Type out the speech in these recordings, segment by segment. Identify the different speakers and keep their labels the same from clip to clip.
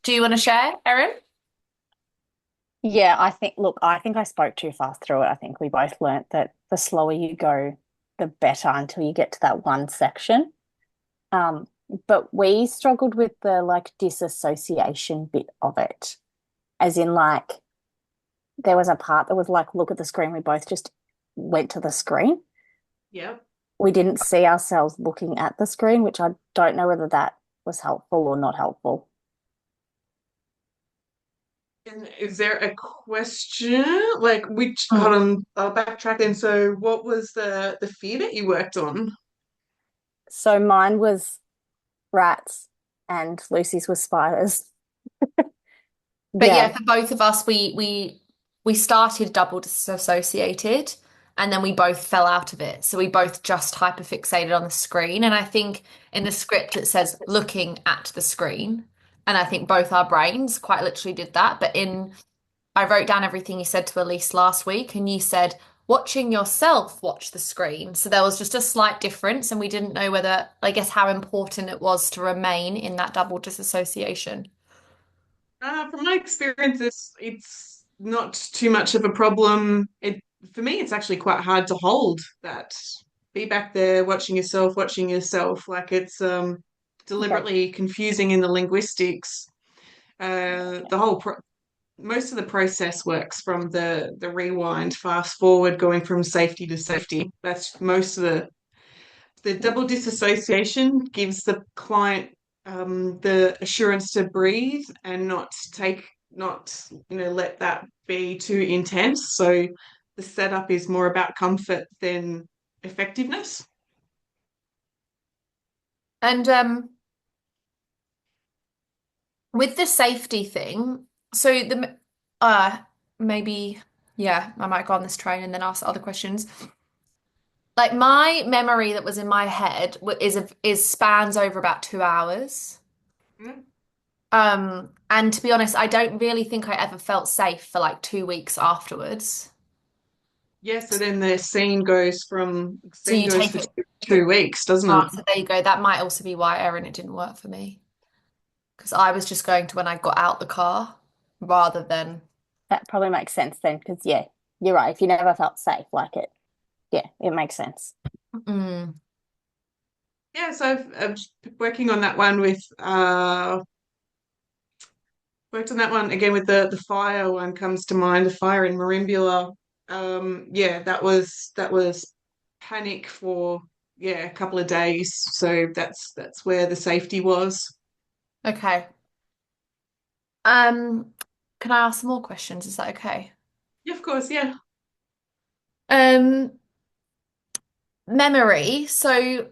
Speaker 1: Do you want to share, Erin?
Speaker 2: Yeah, I think I spoke too fast through it. I think we both learnt that the slower you go, the better until you get to that one section. Um, but we struggled with the like disassociation bit of it, as in like there was a part that was like, look at the screen. We both just went to the screen.
Speaker 1: Yep.
Speaker 2: We didn't see ourselves looking at the screen, which I don't know whether that was helpful or not helpful.
Speaker 1: And is there a question? Like which
Speaker 2: Mm.
Speaker 1: hold on, I'll backtrack then. So what was the fear that you worked on?
Speaker 2: So mine was rats and Lucy's was spiders.
Speaker 3: But yeah,
Speaker 2: Yeah.
Speaker 3: for both of us, we started double disassociated and then we both fell out of it. So we both just hyperfixated on the screen. And I think in the script it says looking at the screen. And I think both our brains quite literally did that. But in I wrote down everything you said to Elise last week, and you said watching yourself watch the screen. So there was just a slight difference, and we didn't know whether, I guess, how important it was to remain in that double disassociation.
Speaker 1: From my experience, it's not too much of a problem. It for me, it's actually quite hard to hold that. Be back there watching yourself. Like it's
Speaker 2: Okay.
Speaker 1: deliberately confusing in the linguistics. The whole most of the process works from the rewind, fast forward, going from safety to safety. That's most of the double disassociation gives the client the assurance to breathe and not let that be too intense. So the setup is more about comfort than effectiveness.
Speaker 3: And with the safety thing, so the maybe yeah, I might go on this train and then ask other questions. Like my memory that was in my head is spans over about 2 hours.
Speaker 1: Mm.
Speaker 3: And to be honest, I don't really think I ever felt safe for like 2 weeks afterwards.
Speaker 1: Yeah, so then the
Speaker 3: So
Speaker 1: scene
Speaker 3: you
Speaker 1: goes
Speaker 3: take
Speaker 1: for
Speaker 3: it.
Speaker 1: two weeks, doesn't
Speaker 3: Oh,
Speaker 1: it?
Speaker 3: so there you go. That might also be why, Erin, it didn't work for me. Because I was just going to when I got out the car rather than.
Speaker 2: That probably makes sense then, because yeah, you're right. If you never felt safe like it, yeah, it makes sense.
Speaker 3: Mm,
Speaker 1: Yeah, so I've working on that one with worked on that one again with the fire one comes to mind, the fire in Marimbula. Yeah, that was panic for yeah a couple of days. So that's where the safety was.
Speaker 3: okay. Um, can I ask some more questions? Is that okay?
Speaker 1: Yeah, of course, yeah.
Speaker 3: Um, memory. So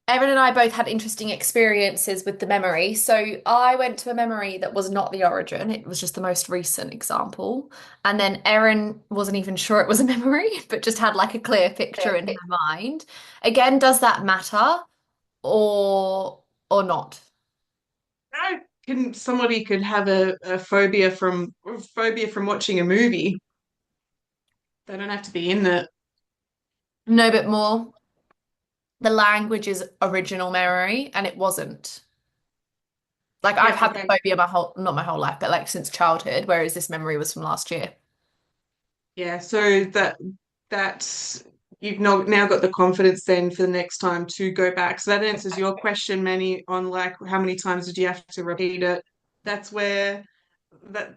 Speaker 3: Erin and I both had interesting experiences with the memory. So I went to a memory that was not the origin, it was just the most recent example. And then Erin wasn't even sure it was a memory, but just had like a clear picture in her mind. Again, does that matter or not?
Speaker 1: Can somebody could have a phobia from watching a movie. They don't have to be in the
Speaker 3: No, but more the language is original memory and it wasn't. Like I've
Speaker 1: yeah,
Speaker 3: had the
Speaker 1: okay.
Speaker 3: phobia my whole, not my whole life, but like since childhood, whereas this memory was from last year.
Speaker 1: Yeah, so that you've now got the confidence then for the next time to go back. So that answers your question, Manny, on like how many times did you have to repeat it? That's where that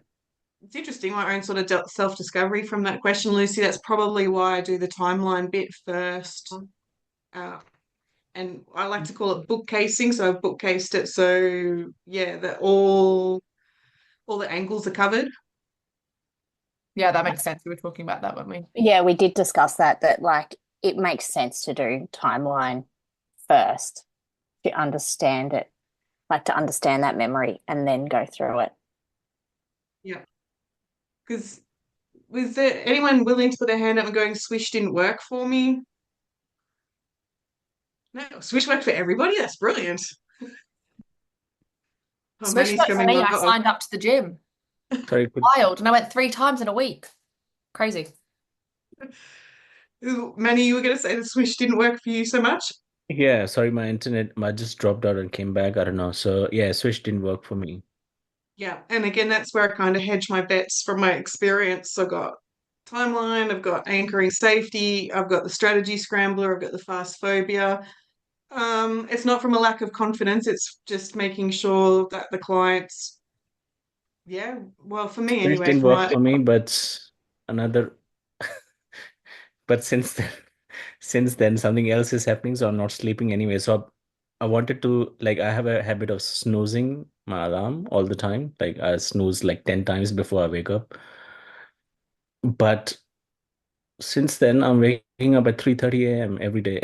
Speaker 1: it's interesting, my own sort of self-discovery from that question, Lucy. That's probably why I do the timeline bit first. Uh, and I like to call it bookcasing. So I've bookcased it so yeah, that all the angles are covered.
Speaker 3: Yeah, that makes sense. We were talking about that, weren't we?
Speaker 2: Yeah, we did discuss that like it makes sense to do timeline first to understand it, like to understand that memory and then go through it.
Speaker 1: Yeah. Because was there anyone willing to put their hand up and going, Swish didn't work for me? No, Swish worked for everybody. That's brilliant. Oh,
Speaker 3: Swish
Speaker 1: Manny's
Speaker 3: worked for
Speaker 1: coming
Speaker 3: me.
Speaker 1: on.
Speaker 3: I signed up to the gym.
Speaker 4: Sorry,
Speaker 3: Wild. And I went 3 times in a week. Crazy.
Speaker 1: Manny, you were going to say the Swish didn't work for you so much?
Speaker 4: yeah, sorry, my internet might just dropped out and came back. I don't know. So yeah, Switch didn't work for me.
Speaker 1: Yeah. And again, that's where I kind of hedge my bets from my experience. I've got timeline, I've got anchoring safety, I've got the strategy scrambler, I've got the fast phobia. It's not from a lack of confidence, it's just making sure that the clients, yeah, well, for me
Speaker 4: Sprint
Speaker 1: anyway,
Speaker 4: didn't
Speaker 1: from
Speaker 4: work
Speaker 1: my
Speaker 4: for me, but another, but since then something else is happening, so I'm not sleeping anyway. So I wanted to like I have a habit of snoozing my alarm all the time. Like I snooze like 10 times before I wake up. But since then I'm waking up at 3:30 a.m. every day.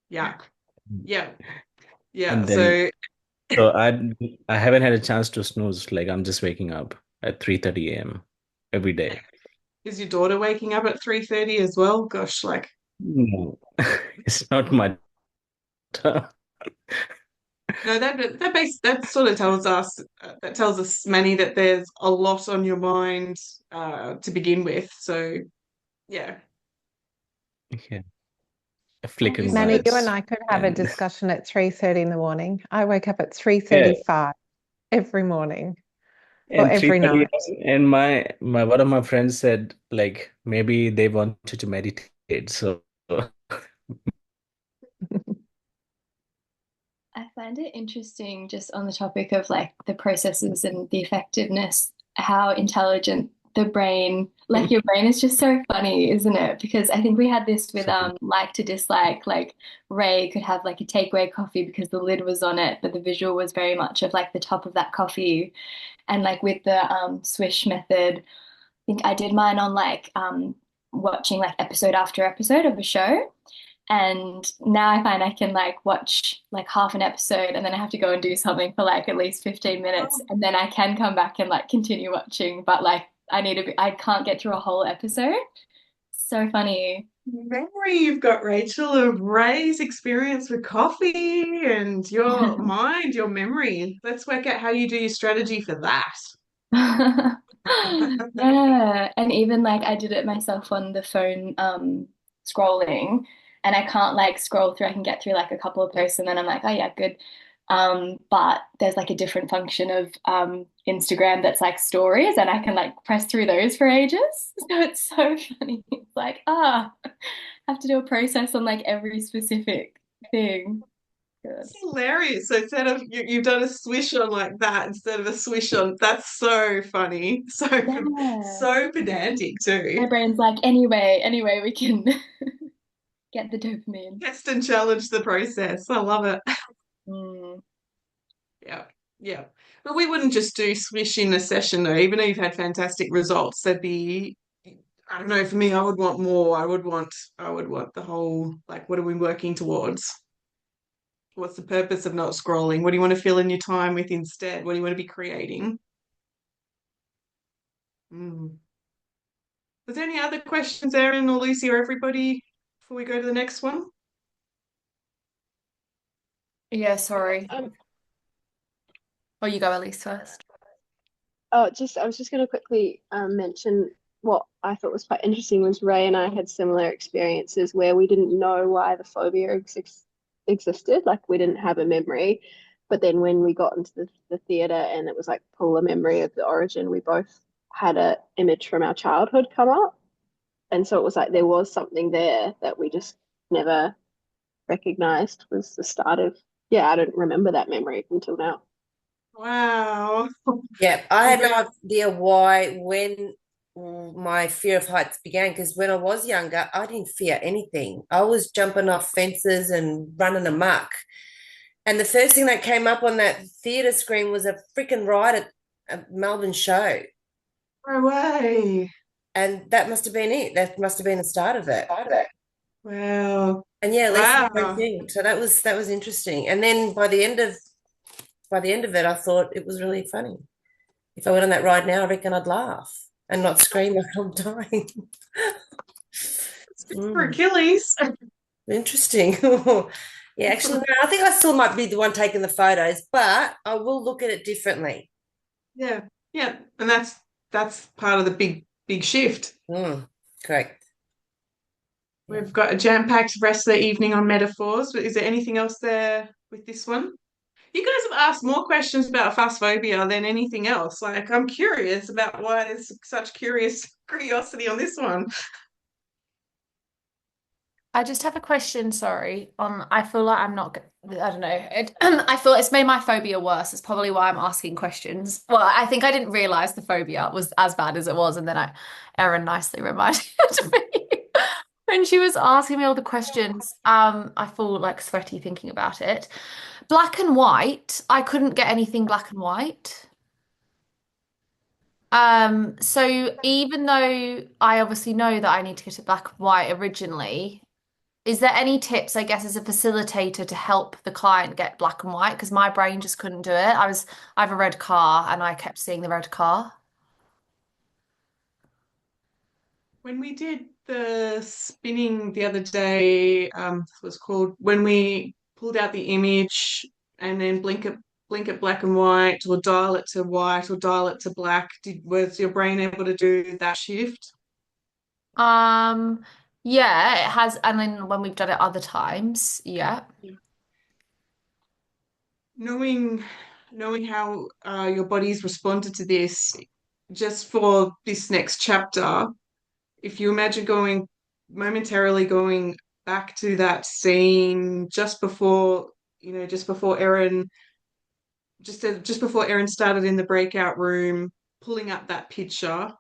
Speaker 1: yeah, yeah, yeah.
Speaker 4: And then
Speaker 1: So
Speaker 4: so I haven't had a chance to snooze. Like I'm just waking up at 3:30 a.m. every day.
Speaker 1: is your daughter waking up at 3:30 as well? Gosh, like
Speaker 4: No, it's not my
Speaker 1: no, that sort of tells us that tells us, Manny, that there's a lot on your mind to begin with. So yeah,
Speaker 4: yeah,
Speaker 1: oh,
Speaker 4: flickering
Speaker 1: Lucy,
Speaker 5: Manny, you and
Speaker 4: lights
Speaker 5: I could have a
Speaker 4: and
Speaker 5: discussion at 3:30 in the morning. I wake up at
Speaker 4: yeah,
Speaker 5: 3:35 every morning or
Speaker 4: and
Speaker 5: every
Speaker 4: 3:30
Speaker 5: night.
Speaker 4: and my one of my friends said like maybe they wanted to meditate. So
Speaker 6: I find it interesting just on the topic of like the processes and the effectiveness, how intelligent the brain, like your brain is just so funny, isn't it? Because I think we had this with
Speaker 4: so
Speaker 6: like to dislike, like Ray could have like a takeaway coffee because the lid was on it, but the visual was very much of like the top of that coffee. And like with the swish method, I think I did mine on like watching like episode after episode of a show. And now I find I can like watch like half an episode and then I have to go and do something for like at least 15 minutes and then I can come back and like continue watching. But like I can't get through a whole episode. So funny.
Speaker 1: memory you've got, Rachel, of Ray's experience with coffee and your mind, your memory. Let's work out how you do your strategy for that.
Speaker 6: Yeah, and even like I did it myself on the phone, scrolling, and I can't like scroll through. I can get through like a couple of posts, and then I'm like, oh yeah, good. But there's like a different function of Instagram that's like stories, and I can like press through those for ages. So it's so funny. It's like, I have to do a process on like every specific thing. Good.
Speaker 1: It's hilarious. So instead of you've done a swish on like that instead of a swish on, that's so funny. So
Speaker 6: Yeah.
Speaker 1: so pedantic too.
Speaker 6: My brain's like, anyway, we can get the dopamine.
Speaker 1: Test and challenge the process. I love it.
Speaker 6: Mm.
Speaker 1: Yeah, yeah. But we wouldn't just do swish in a session though, even though you've had fantastic results. There'd be, I don't know, for me, I would want more. I would want the whole, like, what are we working towards? What's the purpose of not scrolling? What do you want to fill in your time with instead? What do you want to be creating? Mm. Was there any other questions, Erin or Lucy or everybody, before we go to the next one?
Speaker 3: Yeah, sorry.
Speaker 7: Um,
Speaker 3: Oh, you go, Elise, first.
Speaker 7: I was just going to quickly mention what I thought was quite interesting was Ray and I had similar experiences where we didn't know why the phobia existed, like we didn't have a memory. But then when we got into the theatre and it was like pull a memory of the origin, we both had a image from our childhood come up. And so it was like there was something there that we just never recognized was the start of, yeah, I don't remember that memory until now.
Speaker 1: Wow.
Speaker 8: Yeah, I had no idea when my fear of heights began because when I was younger, I didn't fear anything. I was jumping off fences and running amok. And the first thing that came up on that theatre screen was a freaking ride at a Melbourne show.
Speaker 1: No way.
Speaker 8: And that must have been it. That must have been the start of it.
Speaker 1: Wow.
Speaker 8: And yeah, Lisa, the same
Speaker 1: Wow.
Speaker 8: thing. So that was interesting. And then by the end of it, I thought it was really funny. If I went on that ride now, I reckon I'd laugh and not scream like I'm dying.
Speaker 1: It's good for
Speaker 8: Mm,
Speaker 1: Achilles.
Speaker 8: interesting. Yeah, actually, no, I think I still might be the one taking the photos, but I will look at it differently.
Speaker 1: Yeah. Yeah. And that's part of the big shift.
Speaker 8: Correct. Yeah.
Speaker 1: We've got a jam-packed rest of the evening on metaphors, but is there anything else there with this one? You guys have asked more questions about phasphobia than anything else. Like, I'm curious about why there's such curiosity on this one.
Speaker 3: I just have a question, sorry. I feel like I'm not, I don't know. I feel it's made my phobia worse. It's probably why I'm asking questions. Well, I think I didn't realize the phobia was as bad as it was, and then Erin nicely reminded me when she was asking me all the questions. I feel like sweaty thinking about it. Black and white, I couldn't get anything black and white. So even though I obviously know that I need to get it black and white originally, is there any tips, I guess, as a facilitator to help the client get black and white? Because my brain just couldn't do it. I have a red car and I kept seeing the red car.
Speaker 1: When we did the spinning the other day, it was called when we pulled out the image and then blink it black and white, or dial it to white, or dial it to black. Was your brain able to do that shift?
Speaker 3: Um, yeah, it has, and then when we've done it other times, yeah.
Speaker 1: Knowing knowing how your body's responded to this, just for this next chapter, if you imagine going back to that scene just before, just before Erin, just before Erin started in the breakout room, pulling up that picture,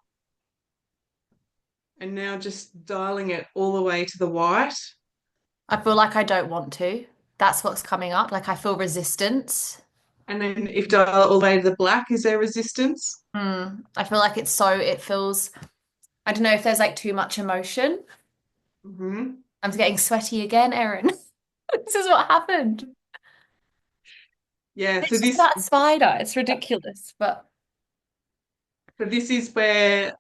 Speaker 1: and now just dialing it all the way to the white.
Speaker 3: I feel like I don't want to. That's what's coming up. Like I feel resistance.
Speaker 1: And then if dial it all the way to the black, is there resistance?
Speaker 3: I feel like it feels, I don't know if there's like too much emotion.
Speaker 1: Hmm.
Speaker 3: I'm getting sweaty again, Erin. This is what happened.
Speaker 1: Yeah,
Speaker 3: It's just that spider. It's ridiculous, but
Speaker 1: this is where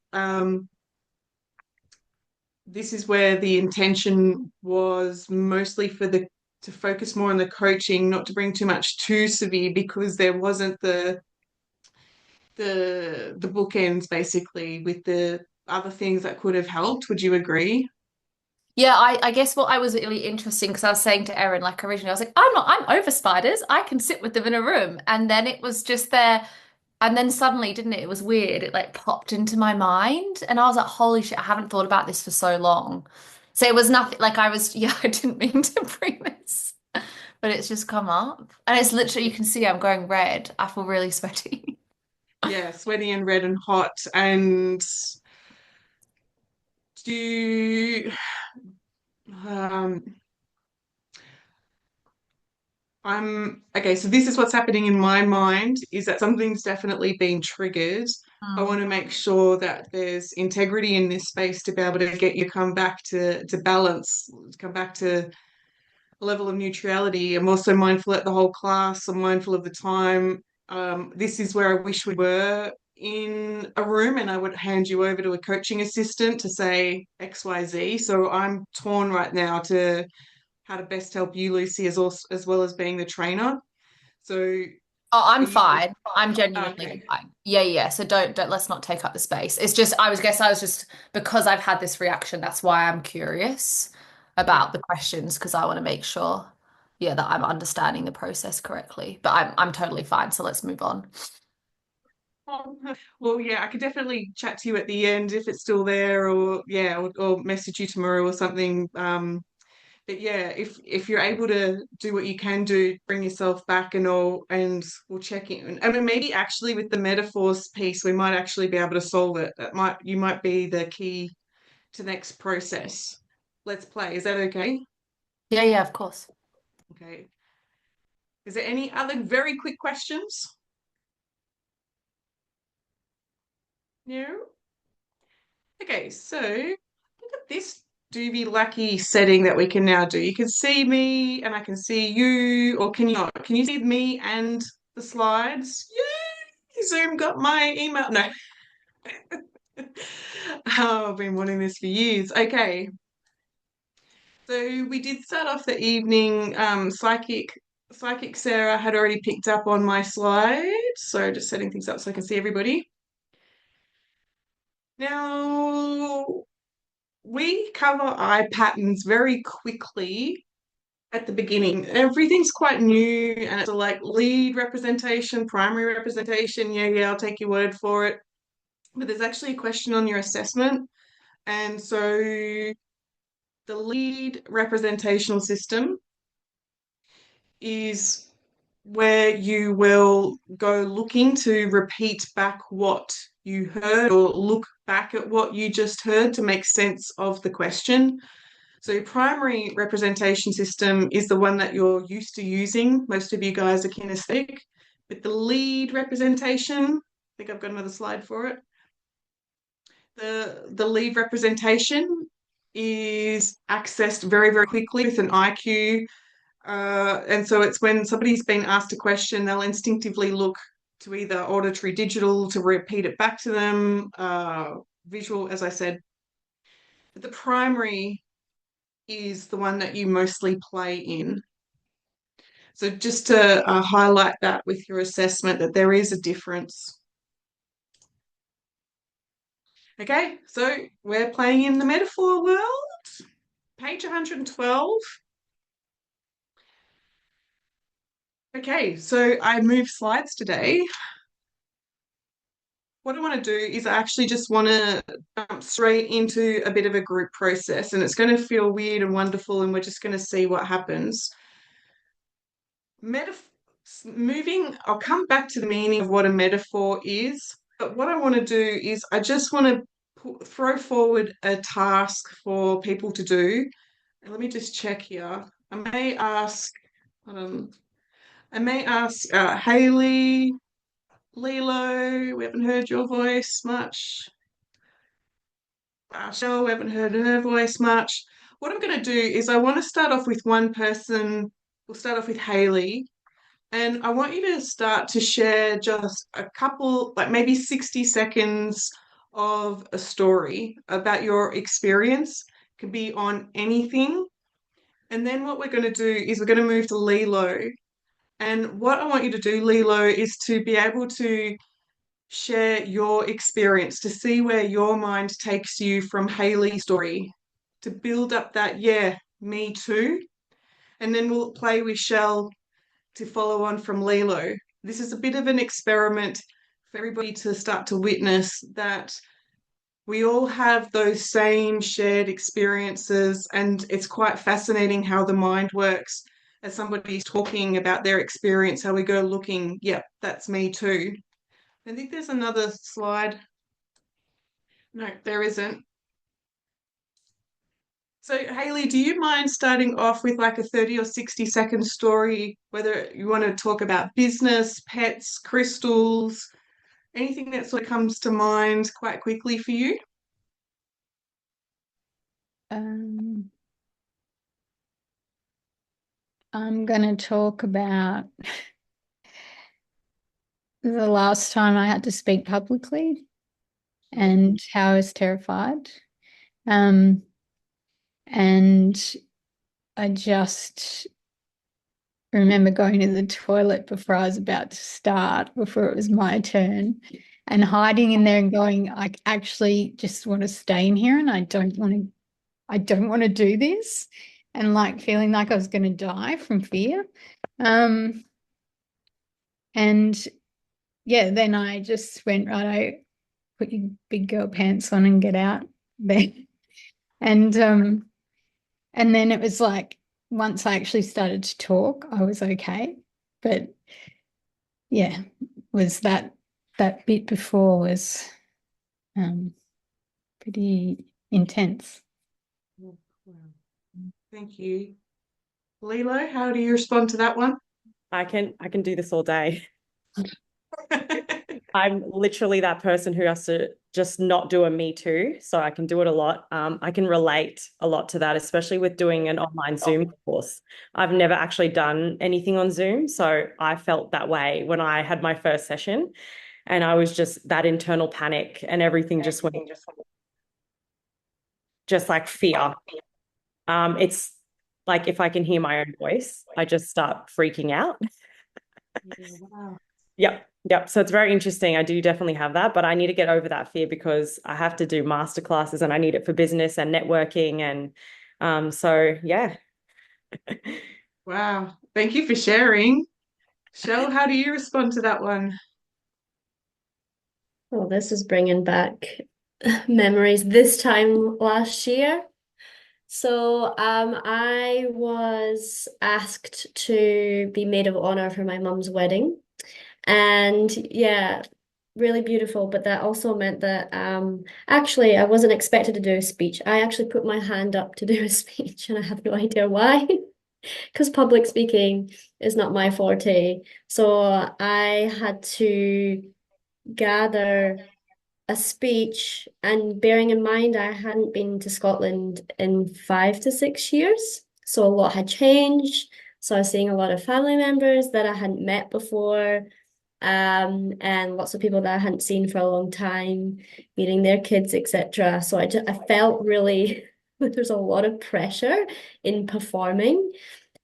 Speaker 1: the intention was mostly to focus more on the coaching, not to bring too much too severe, because there wasn't the bookends basically with the other things that could have helped. Would you agree?
Speaker 3: yeah, I guess what I was really interesting because I was saying to Erin, like originally, I was like, I'm over spiders. I can sit with them in a room. And then it was just there. And then suddenly, didn't it? It was weird. It like popped into my mind. And I was like, holy shit, I haven't thought about this for so long. So it was nothing like I was, yeah, I didn't mean to bring this, but it's just come up. And it's literally, you can see I'm going red. I feel really sweaty.
Speaker 1: Yeah, sweaty and red and hot. And do you, um, I'm okay, so this is what's happening in my mind, is that something's definitely been triggered. I want to make sure that there's integrity in this space to be able to get you come back to balance, come back to a level of neutrality. I'm also mindful at the whole class. I'm mindful of the time. This is where I wish we were in a room and I would hand you over to a coaching assistant to say XYZ. So I'm torn right now to how to best help you, Lucy, as well as being the trainer. So
Speaker 3: Oh,
Speaker 1: are
Speaker 3: I'm
Speaker 1: you
Speaker 3: fine. I'm genuinely
Speaker 1: okay?
Speaker 3: fine. Yeah, yeah. So don't let's not take up the space. It's just I was just because I've had this reaction, that's why I'm curious
Speaker 1: Yeah.
Speaker 3: about the questions because I want to make sure, yeah, that I'm understanding the process correctly. But I'm totally fine. So let's move on.
Speaker 1: Well, yeah, I could definitely chat to you at the end if it's still there, or yeah, or message you tomorrow or something. But yeah, if you're able to do what you can do, bring yourself back and all, and we'll check in. I mean, maybe actually with the metaphors piece, we might actually be able to solve it. You might be the key to the next process. Let's play. Is that okay?
Speaker 3: Yeah, yeah, of course.
Speaker 1: Okay. Is there any other very quick questions? No? Okay, so look at this doobie lucky setting that we can now do. You can see me and I can see you, or can you not? Can you see me and the slides? Yay! Zoom got my email. No. Oh, I've been wanting this for years. Okay. So we did start off the evening. Psychic Sarah had already picked up on my slide. So just setting things up so I can see everybody. Now we cover eye patterns very quickly at the beginning. Everything's quite new and it's like lead representation, primary representation. Yeah, I'll take your word for it. But there's actually a question on your assessment. And so the lead representational system is where you will go looking to repeat back what you heard or look back at what you just heard to make sense of the question. So your primary representation system is the one that you're used to using. Most of you guys are kinesthetic. But the lead representation, I think I've got another slide for it. The lead representation is accessed very, very quickly with an IQ. And so it's when somebody's been asked a question, they'll instinctively look to either auditory digital to repeat it back to them, visual, as I said. But the primary is the one that you mostly play in. So just to highlight that with your assessment, that there is a difference. Okay, so we're playing in the metaphor world, page 112. Okay, so I moved slides today. What I want to do is I actually just want to jump straight into a bit of a group process, and it's going to feel weird and wonderful, and we're just going to see what happens. I'll come back to the meaning of what a metaphor is, but what I want to do is I just want to throw forward a task for people to do. And let me just check here. I may ask Hayley, Lilo, we haven't heard your voice much. Shell, we haven't heard her voice much. What I'm going to do is I want to start off with one person. We'll start off with Hayley. And I want you to start to share just a couple, like maybe 60 seconds of a story about your experience. It can be on anything. And then what we're going to do is we're going to move to Lilo. And what I want you to do, Lilo, is to be able to share your experience, to see where your mind takes you from Hayley's story, to build up that, yeah, me too. And then we'll play with Shell to follow on from Lilo. This is a bit of an experiment for everybody to start to witness that we all have those same shared experiences, and it's quite fascinating how the mind works. As somebody's talking about their experience, how we go looking, yep, that's me too. I think there's another slide. No, there isn't. So, Hayley, do you mind starting off with like a 30 or 60-second story, whether you want to talk about business, pets, crystals, anything that sort of comes to mind quite quickly for you?
Speaker 9: I'm going to talk about the last time I had to speak publicly and how I was terrified. And I just remember going to the toilet before I was about to start, before it was my turn, and hiding in there and going, I actually just want to stay in here and I don't want to do this, and like feeling like I was going to die from fear. And yeah, then I just went, right, I put your big girl pants on and get out there. And then it was like once I actually started to talk, I was okay. But yeah, was that bit before was pretty intense.
Speaker 1: Thank you. Lilo, how do you respond to that one?
Speaker 10: I can do this all day. I'm literally that person who has to just not do a me too, so I can do it a lot. I can relate a lot to that, especially with doing an online Zoom course. I've never actually done anything on Zoom, so I felt that way when I had my first session, and I was just that internal panic and everything just went just like fear. It's like if I can hear my own voice, I just start freaking out.
Speaker 1: Wow.
Speaker 10: Yep. So it's very interesting. I do definitely have that, but I need to get over that fear because I have to do masterclasses and I need it for business and networking. And so, yeah.
Speaker 1: Wow. Thank you for sharing. Shell, how do you respond to that one?
Speaker 11: Well, this is bringing back memories this time last year. So, I was asked to be maid of honor for my mum's wedding. And yeah, really beautiful. But that also meant that actually I wasn't expected to do a speech. I actually put my hand up to do a speech, and I have no idea why. Because public speaking is not my forte. So I had to gather a speech, and bearing in mind I hadn't been to Scotland in 5 to 6 years, so a lot had changed. So I was seeing a lot of family members that I hadn't met before, and lots of people that I hadn't seen for a long time, meeting their kids, etc. So I felt really there's a lot of pressure in performing.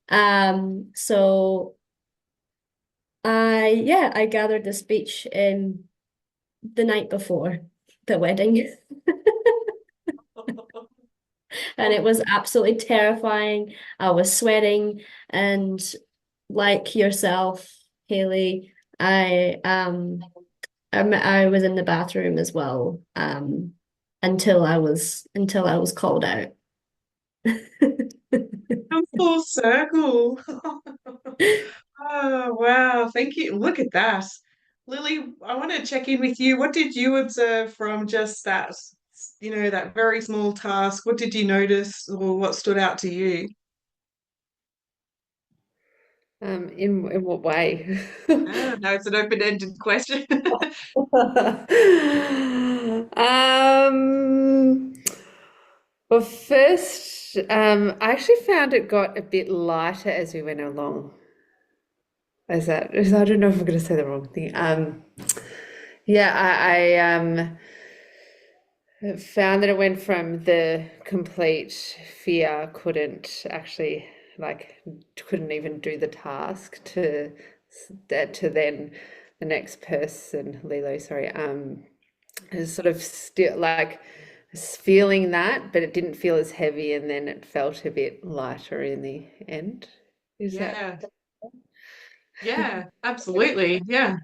Speaker 11: So I gathered the speech in the night before the wedding. And it was absolutely terrifying. I was sweating, and like yourself, Haley, I was in the bathroom as well, until I was called out.
Speaker 1: Come full circle. Oh, wow. Thank you. Look at that. Lily, I want to check in with you. What did you observe from just that, that very small task? What did you notice or what stood out to you?
Speaker 12: In what way?
Speaker 1: No, it's an open-ended question.
Speaker 12: Um, well, first, I actually found it got a bit lighter as we went along. I don't know if I'm going to say the wrong thing. Yeah, I found that it went from the complete fear, couldn't even do the task, to then the next person, Lilo, sorry, is sort of still like feeling that, but it didn't feel as heavy, and then it felt a bit lighter in the end. Is that
Speaker 1: Yeah. Yeah, absolutely. Yeah.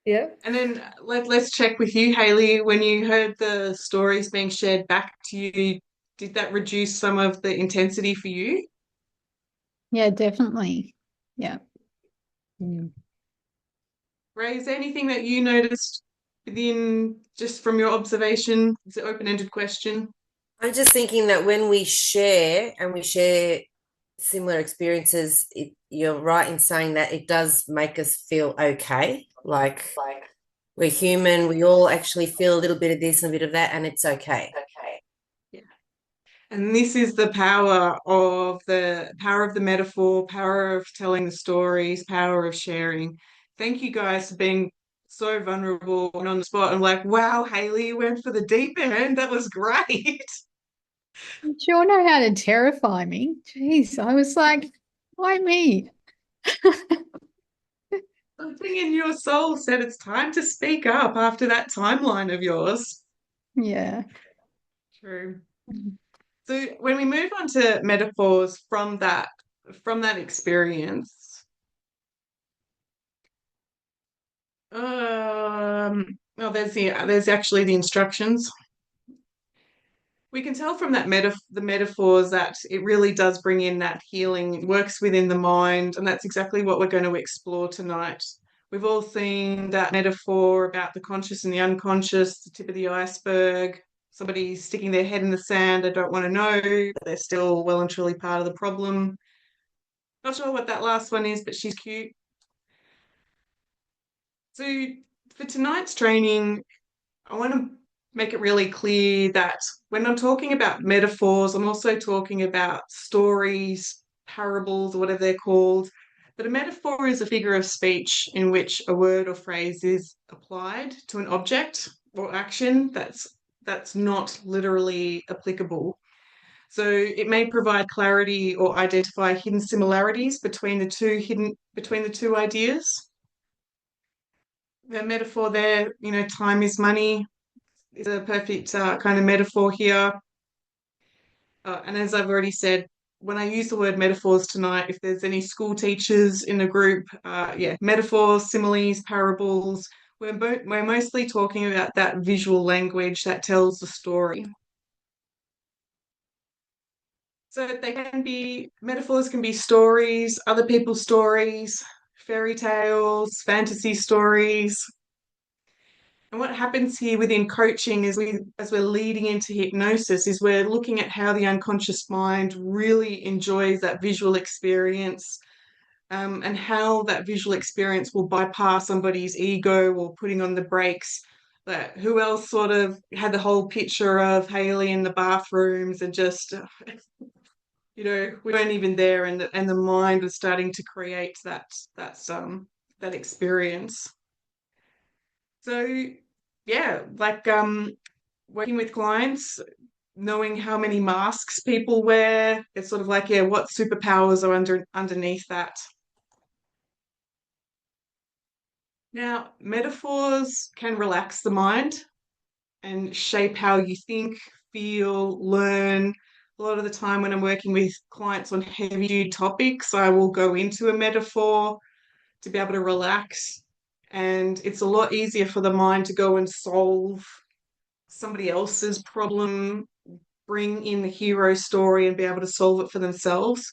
Speaker 12: yeah?
Speaker 1: And then let's check with you, Haley. When you heard the stories being shared back to you, did that reduce some of the intensity for you?
Speaker 9: Yeah, definitely. Yeah.
Speaker 1: Ray, is there anything that you noticed within just from your observation? It's an open-ended question.
Speaker 8: I'm just thinking that when we share and we share similar experiences, you're right in saying that it does make us feel okay. Like we're human, we all actually feel a little bit of this and a bit of that, and it's okay.
Speaker 1: Yeah. And this is the power of the metaphor, power of telling the stories, power of sharing. Thank you guys for being so vulnerable and on the spot. I'm like, wow, Haley, you went for the deep end. That was great.
Speaker 9: You sure know how to terrify me. Jeez, I was like, why me?
Speaker 1: Something in your soul said it's time to speak up after that timeline of yours.
Speaker 9: Yeah.
Speaker 1: True. So when we move on to metaphors from that experience, well, there's actually the instructions. We can tell from the metaphors that it really does bring in that healing. It works within the mind, and that's exactly what we're going to explore tonight. We've all seen that metaphor about the conscious and the unconscious, the tip of the iceberg, somebody sticking their head in the sand, I don't want to know, but they're still well and truly part of the problem. Not sure what that last one is, but she's cute. So for tonight's training, I want to make it really clear that when I'm talking about metaphors, I'm also talking about stories, parables, or whatever they're called. But a metaphor is a figure of speech in which a word or phrase is applied to an object or action that's not literally applicable. So it may provide clarity or identify hidden similarities between the two ideas. The metaphor there, time is money is a perfect kind of metaphor here. And as I've already said, when I use the word metaphors tonight, if there's any school teachers in the group, metaphors, similes, parables, we're mostly talking about that visual language that tells the story. So they can be, metaphors can be stories, other people's stories, fairy tales, fantasy stories. And what happens here within coaching is as we're leading into hypnosis, is we're looking at how the unconscious mind really enjoys that visual experience, and how that visual experience will bypass somebody's ego or putting on the brakes. But who else sort of had the whole picture of Haley in the bathrooms and just, we weren't even there, and the mind was starting to create that experience. So yeah, like working with clients, knowing how many masks people wear, it's sort of like, yeah, what superpowers are underneath that. Now, metaphors can relax the mind and shape how you think, feel, learn. A lot of the time when I'm working with clients on heavy duty topics, I will go into a metaphor to be able to relax. And it's a lot easier for the mind to go and solve somebody else's problem, bring in the hero story and be able to solve it for themselves.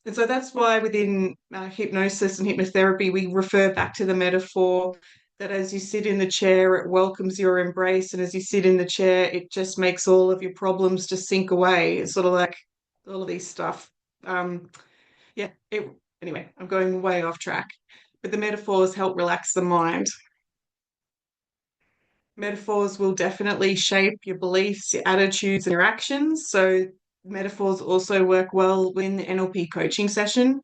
Speaker 1: And so that's why within hypnosis and hypnotherapy, we refer back to the metaphor that as you sit in the chair, it welcomes your embrace. And as you sit in the chair, it just makes all of your problems just sink away. It's sort of like all of these stuff. Anyway, I'm going way off track. But the metaphors help relax the mind. Metaphors will definitely shape your beliefs, your attitudes, and your actions. So metaphors also work well in the NLP coaching session.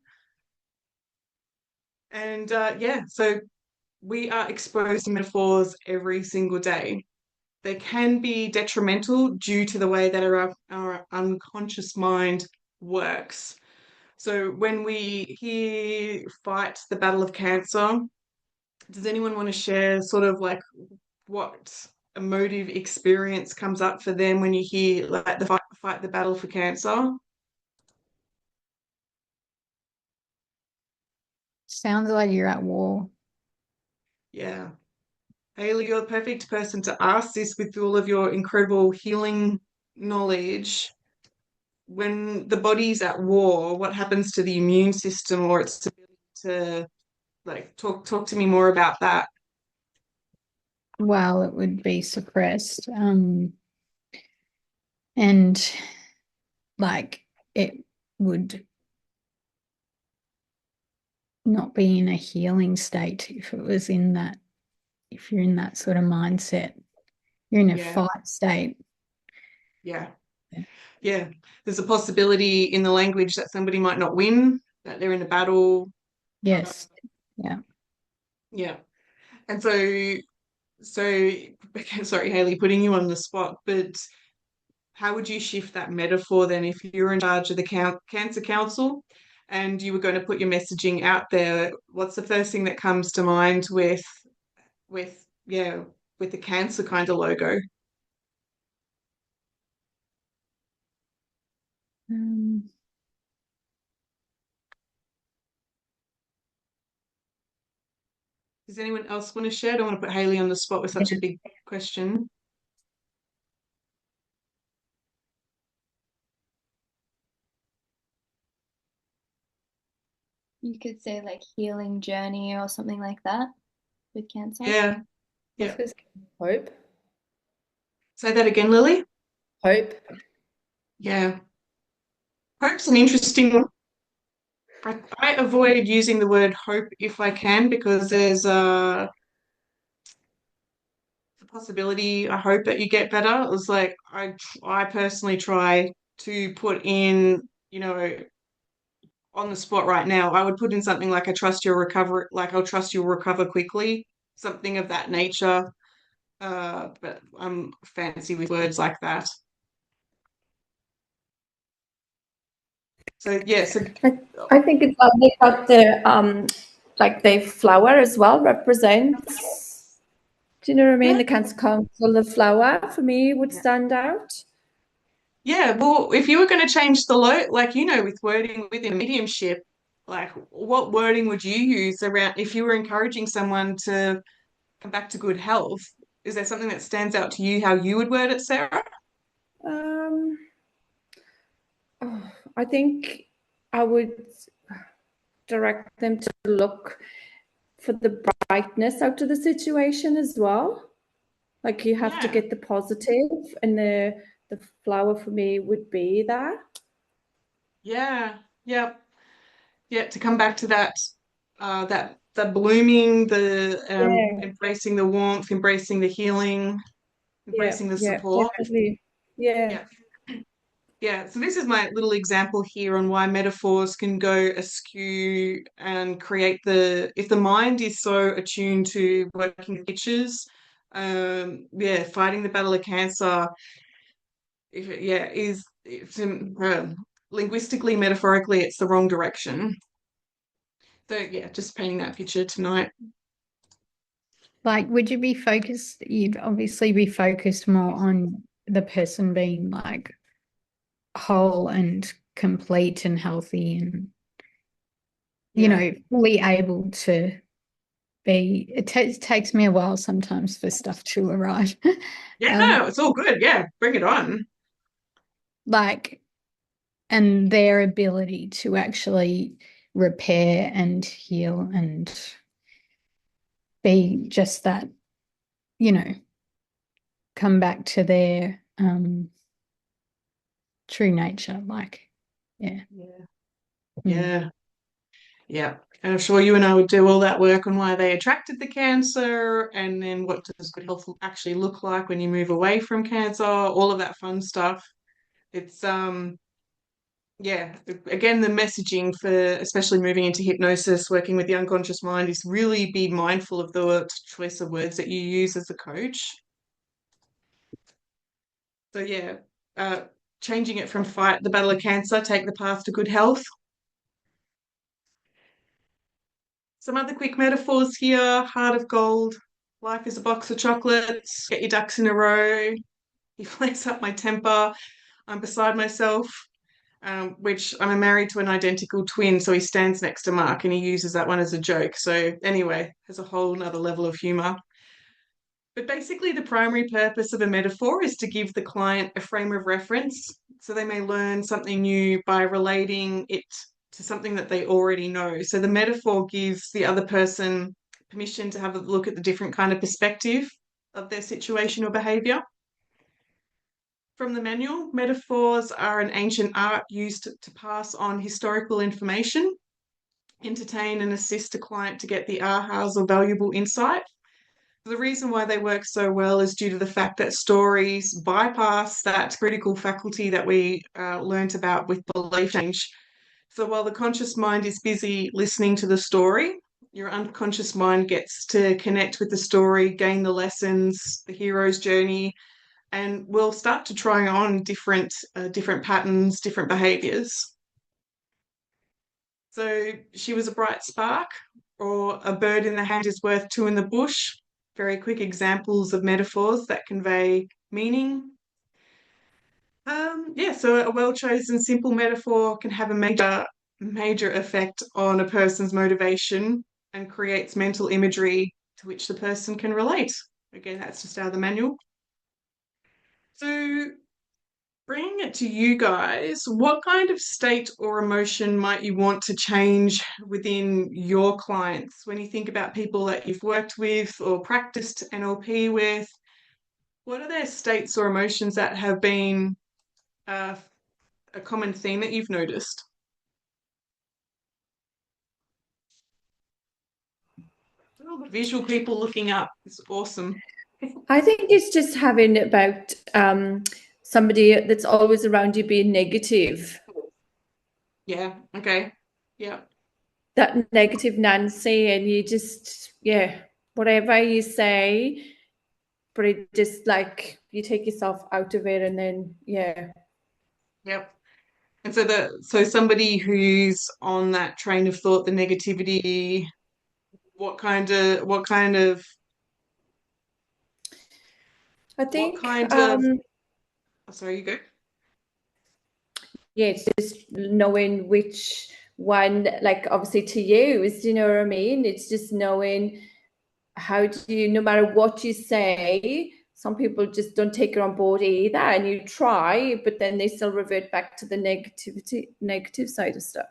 Speaker 1: And so we are exposed to metaphors every single day. They can be detrimental due to the way that our unconscious mind works. So when we hear fight the battle of cancer, does anyone want to share sort of like what emotive experience comes up for them when you hear like the fight the battle for cancer?
Speaker 9: Sounds like you're at war.
Speaker 1: Yeah. Haley, you're the perfect person to ask this with all of your incredible healing knowledge. When the body's at war, what happens to the immune system or its ability to talk to me more about that?
Speaker 9: Well, it would be suppressed. And like it would not be in a healing state if it was in that, if you're in that sort of mindset. You're in a fight state.
Speaker 1: Yeah. Yeah. There's a possibility in the language that somebody might not win, that they're in a battle.
Speaker 9: Yes. Yeah.
Speaker 1: Yeah. And so sorry, Haley, putting you on the spot, but how would you shift that metaphor then if you're in charge of the Cancer Council and you were going to put your messaging out there? What's the first thing that comes to mind with the cancer kind of logo? Does anyone else want to share? I don't want to put Haley on the spot with such a big question.
Speaker 6: You could say like healing journey or something like that with cancer.
Speaker 1: Yeah. Yeah.
Speaker 8: Hope.
Speaker 1: Say that again, Lily.
Speaker 8: Hope.
Speaker 1: Yeah. Hope's an interesting one. I avoid using the word hope if I can, because there's a possibility, I hope that you get better. It was like I personally try to put in, on the spot right now, I would put in something like I'll trust you'll recover quickly, something of that nature. But I'm fancy with words like that. So yeah,
Speaker 13: I think it's they got the like the flower as well represents. Do you know what I mean? The Cancer Council, the flower for me would stand out.
Speaker 1: Yeah, well, if you were going to change the like with wording within mediumship, like what wording would you use around if you were encouraging someone to come back to good health? Is there something that stands out to you how you would word it, Sarah?
Speaker 13: Um, I think I would direct them to look for the brightness out of the situation as well. Like you have to
Speaker 1: Yeah.
Speaker 13: get the positive, and the flower for me would be that.
Speaker 1: Yeah. Yep. Yeah, to come back to that that the blooming, the
Speaker 13: Yeah,
Speaker 1: embracing the warmth, embracing the healing,
Speaker 13: yeah,
Speaker 1: embracing the
Speaker 13: yeah,
Speaker 1: support.
Speaker 13: definitely. Yeah,
Speaker 1: Yeah. Yeah, so this is my little example here on why metaphors can go askew and create if the mind is so attuned to working with pictures, yeah, fighting the battle of cancer, if it, yeah, is it's linguistically, metaphorically, it's the wrong direction. So yeah, just painting that picture tonight.
Speaker 9: Like, would you be focused? You'd obviously be focused more on the person being like whole and complete and healthy and,
Speaker 1: Yeah.
Speaker 9: fully able to be. It takes me a while sometimes for stuff to arrive.
Speaker 1: Yeah,
Speaker 9: Um,
Speaker 1: no, it's all good. Yeah, bring it on.
Speaker 9: like, and their ability to actually repair and heal and be just that, you know, come back to their true nature. Like, yeah.
Speaker 1: Yeah.
Speaker 9: Mm.
Speaker 1: Yeah. Yeah. And I'm sure you and I would do all that work on why they attracted the cancer and then what does good health actually look like when you move away from cancer, all of that fun stuff. It's yeah, again the messaging for especially moving into hypnosis, working with the unconscious mind is really be mindful of the choice of words that you use as a coach. So yeah, uh changing it from fight the battle of cancer, take the path to good health. Some other quick metaphors here. Heart of gold. Life is a box of chocolates. Get your ducks in a row. He flares up my temper. I'm beside myself, which I'm married to an identical twin. So he stands next to Mark and he uses that one as a joke. So, anyway, has a whole nother level of humor. But basically, the primary purpose of a metaphor is to give the client a frame of reference so they may learn something new by relating it to something that they already know. So the metaphor gives the other person permission to have a look at the different kind of perspective of their situation or behavior. From the manual, metaphors are an ancient art used to pass on historical information, entertain and assist a client to get the ahas or valuable insight. The reason why they work so well is due to the fact that stories bypass that critical faculty that we learnt about with belief change. So while the conscious mind is busy listening to the story, your unconscious mind gets to connect with the story, gain the lessons, the hero's journey, and will start to try on different patterns, different behaviors. So she was a bright spark, or a bird in the hand is worth two in the bush. Very quick examples of metaphors that convey meaning. Yeah, so a well-chosen simple metaphor can have a major effect on a person's motivation and creates mental imagery to which the person can relate. Again, that's just out of the manual. So bringing it to you guys, what kind of state or emotion might you want to change within your clients when you think about people that you've worked with or practiced NLP with? What are their states or emotions that have been uh, a common theme that you've noticed? All the visual people looking up is awesome.
Speaker 13: I think it's just having about somebody that's always around you being negative.
Speaker 1: Yeah, okay. Yeah.
Speaker 13: That negative Nancy, and you just, yeah, whatever you say, but it just like you take yourself out of it, and then, yeah.
Speaker 1: Yep. And so somebody who's on that train of thought, the negativity, what kind of
Speaker 13: I
Speaker 1: what
Speaker 13: think
Speaker 1: kind of oh, sorry, you go.
Speaker 13: yeah, it's just knowing which one, like obviously to use, you know what I mean? It's just knowing how do you, no matter what you say, some people just don't take it on board either, and you try, but then they still revert back to the negative side of stuff.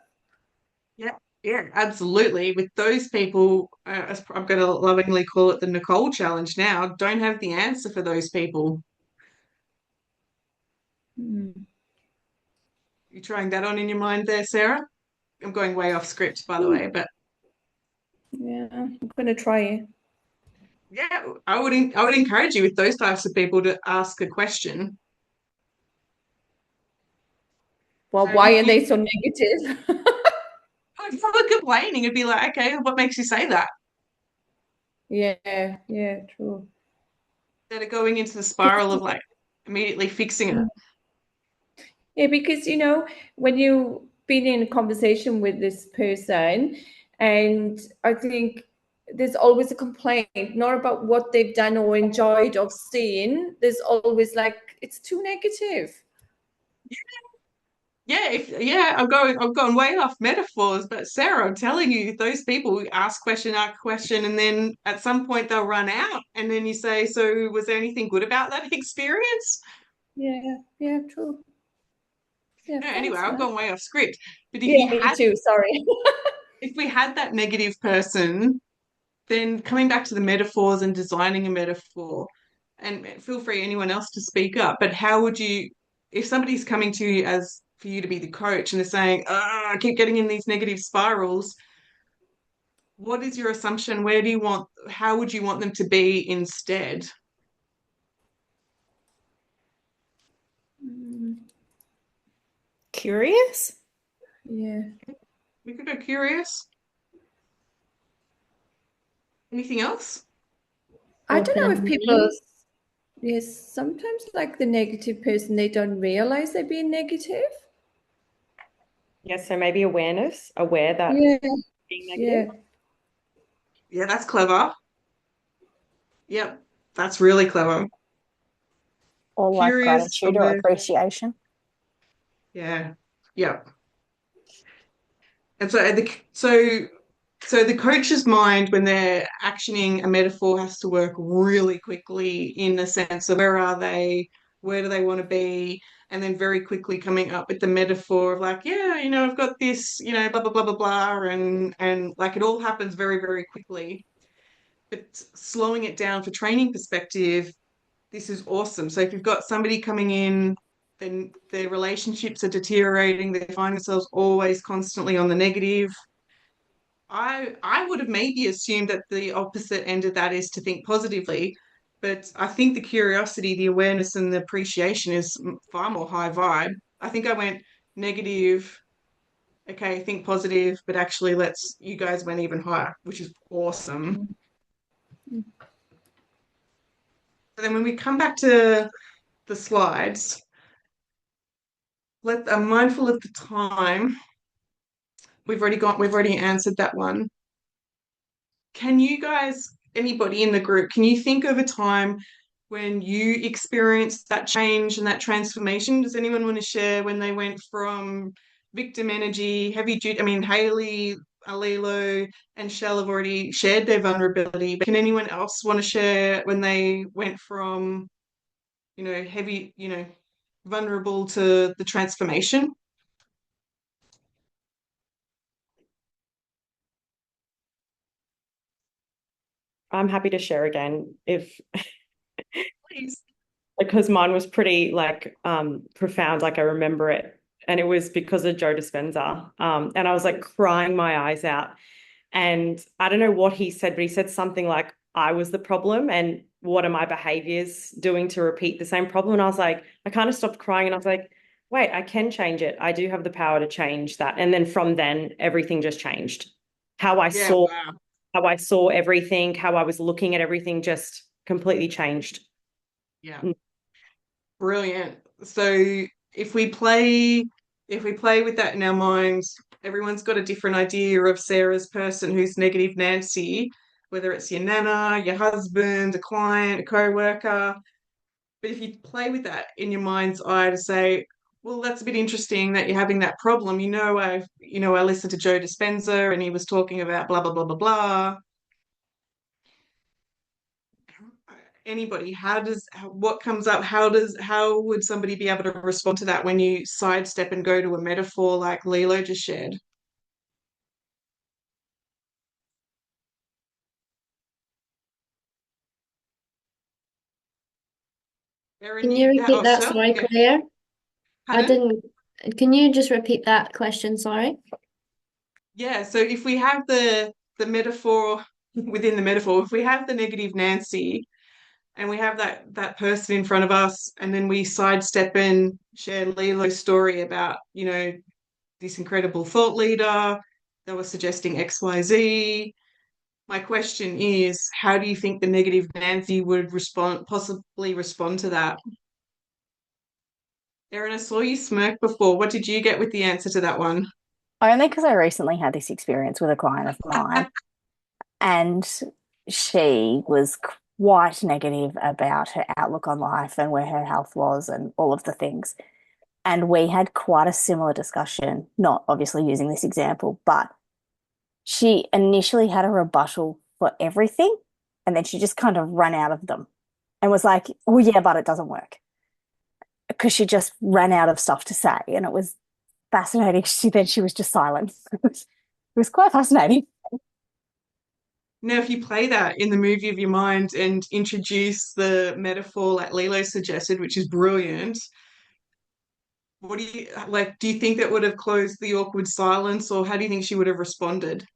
Speaker 1: Yeah, yeah, absolutely. With those people, I'm going to lovingly call it the Nicole challenge now, don't have the answer for those people.
Speaker 13: Mm.
Speaker 1: You trying that on in your mind there, Sarah? I'm going way off script, by the way, but
Speaker 13: Yeah, I'm gonna try it.
Speaker 1: yeah, I would encourage you with those types of people to ask a question.
Speaker 13: Well,
Speaker 1: So
Speaker 13: why
Speaker 1: if
Speaker 13: are
Speaker 1: you
Speaker 13: they so negative?
Speaker 1: if I were complaining, it'd be like, okay, what makes you say that?
Speaker 13: Yeah, yeah, true.
Speaker 1: Instead of going into the spiral of like immediately fixing it.
Speaker 13: Yeah, because you know, when you've been in a conversation with this person, and I think there's always a complaint, not about what they've done or enjoyed or seen. There's always like, it's too negative.
Speaker 1: Yeah, I'm going way off metaphors, but Sarah, I'm telling you, those people ask question after question, and then at some point they'll run out, and then you say, "So, was there anything good about that experience?"
Speaker 13: Yeah, yeah, true. Yeah,
Speaker 1: No, anyway,
Speaker 13: thanks,
Speaker 1: I've
Speaker 13: man.
Speaker 1: gone way off script. But
Speaker 13: Yeah, me too. Sorry.
Speaker 1: if we had that negative person, then coming back to the metaphors and designing a metaphor, and feel free anyone else to speak up, but how would you, if somebody's coming to you as for you to be the coach and they're saying, I keep getting in these negative spirals, what is your assumption? How would you want them to be instead?
Speaker 10: Curious?
Speaker 13: Yeah.
Speaker 1: We could go curious. Anything else?
Speaker 13: I don't know if people,
Speaker 11: Open-minded.
Speaker 13: yes, sometimes like the negative person, they don't realize they're being negative.
Speaker 10: Yeah, so maybe awareness, aware that
Speaker 13: Yeah,
Speaker 10: being
Speaker 13: yeah.
Speaker 10: negative.
Speaker 1: Yeah, that's clever. Yep, that's really clever.
Speaker 2: Or like
Speaker 1: Curious,
Speaker 2: gratitude or
Speaker 1: aware.
Speaker 2: appreciation.
Speaker 1: Yeah, yep. And so the coach's mind when they're actioning a metaphor has to work really quickly in the sense of where are they, where do they want to be, and then very quickly coming up with the metaphor of like, yeah, I've got this, blah blah blah blah blah, and like it all happens very, very quickly. But slowing it down for training perspective, this is awesome. So if you've got somebody coming in, then their relationships are deteriorating, they find themselves always constantly on the negative. I would have maybe assumed that the opposite end of that is to think positively, but I think the curiosity, the awareness, and the appreciation is far more high vibe. I think I went negative, okay, think positive, but actually, you guys went even higher, which is awesome. So then when we come back to the slides, I'm mindful of the time. We've already answered that one. Can you guys, anybody in the group, can you think of a time when you experienced that change and that transformation? Does anyone want to share when they went from victim energy, heavy duty? I mean, Haley, Alilo, and Shell have already shared their vulnerability, but can anyone else want to share when they went from, heavy, vulnerable to the transformation?
Speaker 10: I'm happy to share again if
Speaker 1: Please.
Speaker 10: because mine was pretty like profound, like I remember it. And it was because of Joe Dispenza. And I was like crying my eyes out. And I don't know what he said, but he said something like, I was the problem. And what are my behaviors doing to repeat the same problem? And I was like, I kind of stopped crying and I was like, wait, I can change it. I do have the power to change that. And then from then, everything just changed. How I
Speaker 1: Yeah,
Speaker 10: saw,
Speaker 1: wow.
Speaker 10: how I saw everything, how I was looking at everything just completely changed.
Speaker 1: Yeah. Brilliant. So if we play with that in our minds, everyone's got a different idea of Sarah's person who's negative Nancy, whether it's your nana, your husband, a client, a co-worker. But if you play with that in your mind's eye to say, Well, that's a bit interesting that you're having that problem. I listened to Joe Dispenza and he was talking about blah blah blah blah blah. Anybody, what comes up? How would somebody be able to respond to that when you sidestep and go to a metaphor like Lilo just shared? Erin,
Speaker 11: Can you repeat that?
Speaker 1: Sel,
Speaker 11: Sorry,
Speaker 1: yeah,
Speaker 11: Claire. I
Speaker 1: pardon?
Speaker 11: didn't. Can you just repeat that question? Sorry.
Speaker 1: Yeah, so if we have the metaphor within the metaphor, if we have the negative Nancy and we have that person in front of us, and then we sidestep and share Lilo's story about, this incredible thought leader that was suggesting XYZ. My question is, how do you think the negative Nancy would possibly respond to that? Erin, I saw you smirk before. What did you get with the answer to that one?
Speaker 2: Only because I recently had this experience with a client of mine, and she was quite negative about her outlook on life and where her health was and all of the things. And we had quite a similar discussion, not obviously using this example, but she initially had a rebuttal for everything. And then she just kind of ran out of them and was like, oh, yeah, but it doesn't work. Because she just ran out of stuff to say. And it was fascinating. She was just silent. It was quite fascinating.
Speaker 1: Now, if you play that in the movie of your mind and introduce the metaphor like Lilo suggested, which is brilliant, what do you like? Do you think that would have closed the awkward silence, or how do you think she would have responded?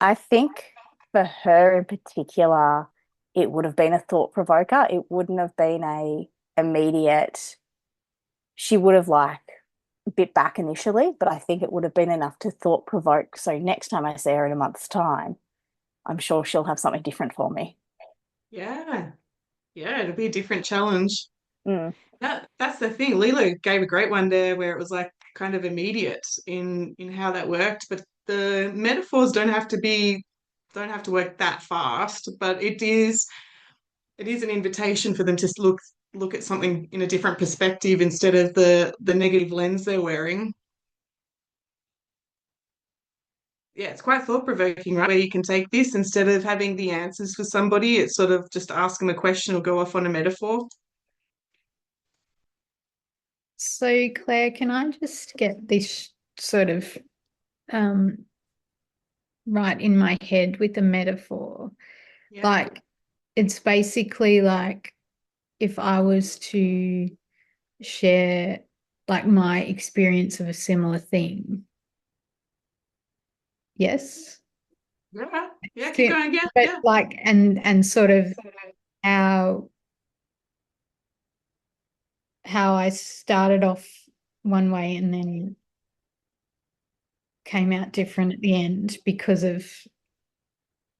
Speaker 2: I think for her in particular, it would have been a thought provoker. It wouldn't have been a immediate, she would have like bit back initially, but I think it would have been enough to thought provoke. So next time I see her in a month's time, I'm sure she'll have something different for me.
Speaker 1: Yeah, yeah, it'll be a different challenge.
Speaker 2: Mm.
Speaker 1: That's the thing. Lilo gave a great one there where it was like kind of immediate in how that worked, but the metaphors don't have to work that fast, but it is an invitation for them to look at something in a different perspective instead of the negative lens they're wearing. Yeah, it's quite thought-provoking, right? Where you can take this instead of having the answers for somebody, it's sort of just ask them a question or go off on a metaphor.
Speaker 9: So, Claire, can I just get this sort of um, right in my head with the metaphor?
Speaker 1: Yeah.
Speaker 9: Like, it's basically like if I was to share like my experience of a similar thing. Yes.
Speaker 1: Yeah. Yeah, keep going. Yeah,
Speaker 9: But
Speaker 1: yeah.
Speaker 9: like and sort of how I started off one way and then came out different at the end because of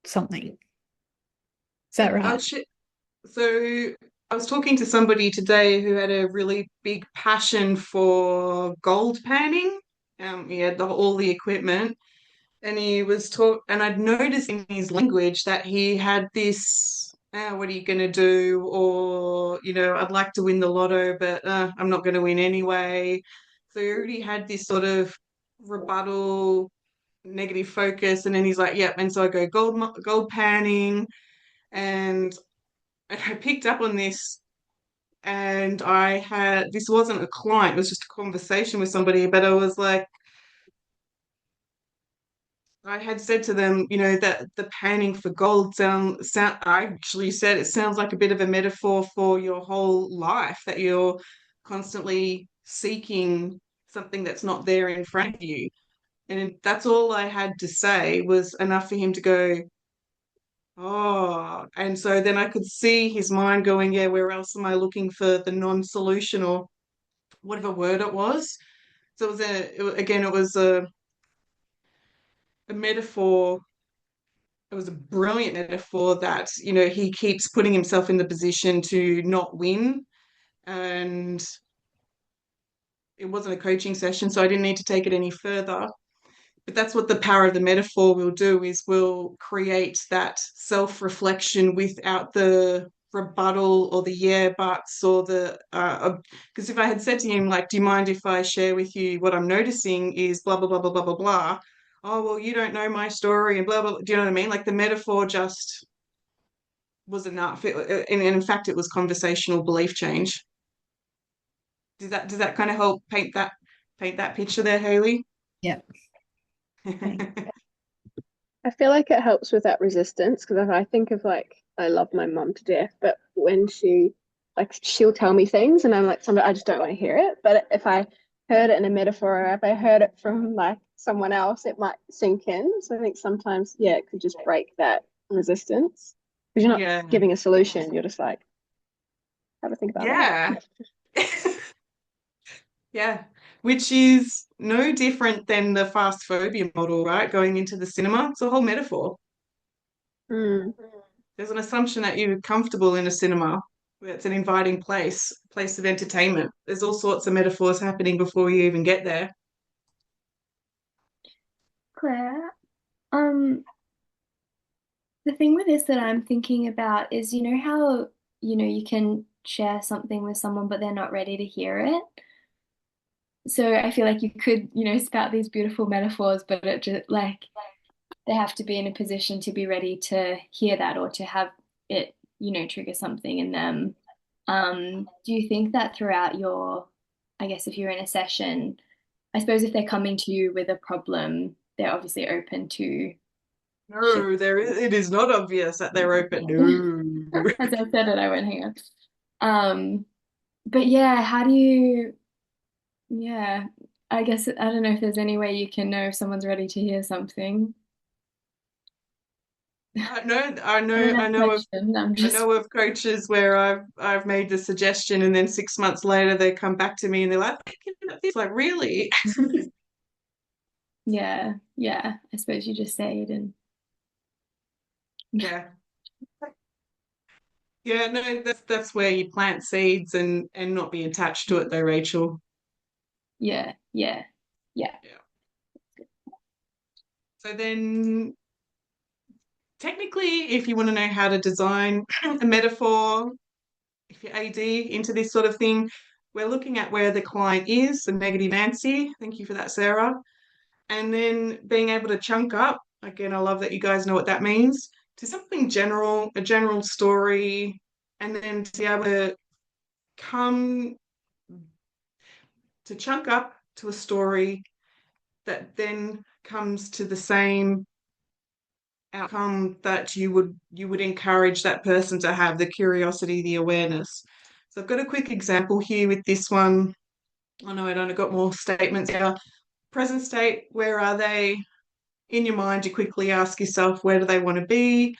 Speaker 9: something. Is that right?
Speaker 1: So I was talking to somebody today who had a really big passion for gold panning. He had all the equipment, and and I'd noticed in his language that he had this, what are you going to do? Or, I'd like to win the lotto, but I'm not going to win anyway. So he already had this sort of rebuttal, negative focus, and then he's like, yep. And so I go gold panning, and I picked up on this, and this wasn't a client, it was just a conversation with somebody, but I was like, I had said to them, that the panning for gold I actually said it sounds like a bit of a metaphor for your whole life, that you're constantly seeking something that's not there in front of you. And that's all I had to say was enough for him to go, oh. And so then I could see his mind going, yeah, where else am I looking for the non-solution or whatever word it was? So it was a metaphor. It was a brilliant metaphor that, he keeps putting himself in the position to not win. And it wasn't a coaching session, so I didn't need to take it any further. But that's what the power of the metaphor will do, is will create that self-reflection without the rebuttal or the yeah buts or the because if I had said to him like, do you mind if I share with you what I'm noticing is blah blah blah blah blah blah blah. Oh well, you don't know my story and blah blah. Do you know what I mean? Like the metaphor just was enough. And in fact, it was conversational belief change. Does that kind of help paint that picture there, Haley?
Speaker 9: Yeah.
Speaker 7: I feel like it helps with that resistance because if I think of like I love my mum to death, but when she'll tell me things and I'm like sometimes I just don't want to hear it. But if I heard it in a metaphor or if I heard it from like someone else, it might sink in. So I think sometimes, yeah, it could just break that resistance because you're not
Speaker 1: Yeah.
Speaker 7: giving a solution. You're just like, have a think about that.
Speaker 1: Yeah. Yeah. Which is no different than the fast phobia model, right? Going into the cinema. It's a whole metaphor.
Speaker 7: Mm.
Speaker 1: There's an assumption that you're comfortable in a cinema, where it's an inviting place of entertainment. There's all sorts of metaphors happening before you even get there.
Speaker 6: Claire, the thing with this that I'm thinking about is, you know how, you can share something with someone, but they're not ready to hear it. So I feel like you could, spout these beautiful metaphors, but it just like they have to be in a position to be ready to hear that or to have it, trigger something in them. Do you think that throughout I guess if you're in a session, I suppose if they're coming to you with a problem, they're obviously open to shift.
Speaker 1: No, it is not obvious that they're open. No.
Speaker 6: As I said it, I went, hang on. But yeah, how do you, yeah, I guess I don't know if there's any way you can know if someone's ready to hear something.
Speaker 1: No,
Speaker 6: I question. I'm
Speaker 1: I
Speaker 6: just
Speaker 1: know of coaches where I've made the suggestion and then 6 months later they come back to me and they're like, thinking about this, like really?
Speaker 6: yeah, I suppose you just say it and
Speaker 1: Yeah. Yeah, no, that's where you plant seeds and not be attached to it though, Rachel.
Speaker 6: yeah.
Speaker 1: Yeah. So then technically, if you want to know how to design a metaphor, if you're AD into this sort of thing, we're looking at where the client is, the negative Nancy. Thank you for that, Sarah. And then being able to chunk up. Again, I love that you guys know what that means. To something general, a general story, and then to be able to come to chunk up to a story that then comes to the same outcome that you would encourage that person to have, the curiosity, the awareness. So I've got a quick example here with this one. I know I don't have got more statements here. Present state, where are they? In your mind, you quickly ask yourself, where do they want to be?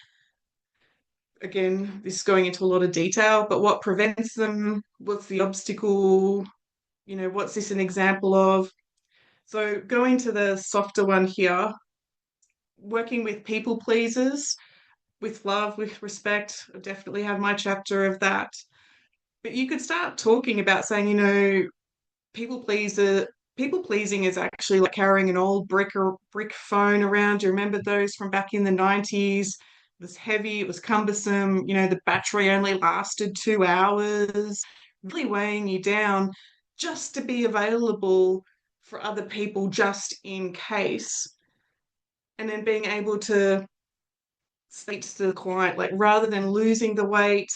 Speaker 1: Again, this is going into a lot of detail, but what prevents them? What's the obstacle? What's this an example of? So going to the softer one here, working with people pleasers, with love, with respect. I definitely have my chapter of that. But you could start talking about saying, people pleaser people pleasing is actually like carrying an old brick phone around. Do you remember those from back in the 90s? It was heavy, it was cumbersome, the battery only lasted 2 hours, really weighing you down just to be available for other people just in case. And then being able to speak to the client, like rather than losing the weight,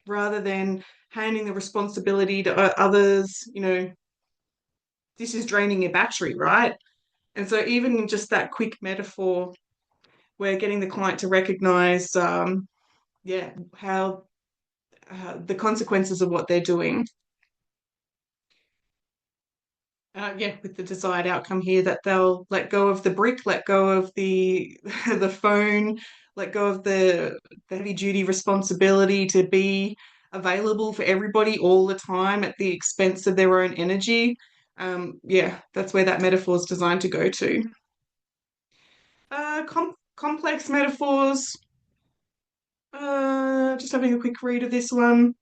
Speaker 1: rather than handing the responsibility to others, this is draining your battery, right? And so even just that quick metaphor, we're getting the client to recognize, how the consequences of what they're doing. With the desired outcome here, that they'll let go of the brick, let go of the the phone, let go of the heavy duty responsibility to be available for everybody all the time at the expense of their own energy. That's where that metaphor is designed to go to. Complex metaphors. Just having a quick read of this one.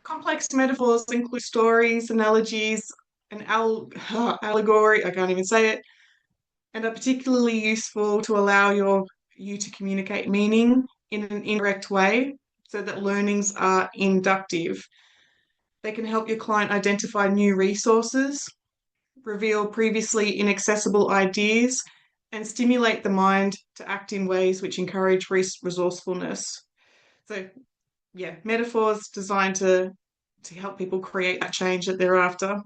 Speaker 1: Complex metaphors include stories, analogies, an allegory, I can't even say it, and are particularly useful to allow you to communicate meaning in an indirect way. so that learnings are inductive. They can help your client identify new resources, reveal previously inaccessible ideas, and stimulate the mind to act in ways which encourage resourcefulness. So, yeah, metaphors designed to help people create that change that they're after.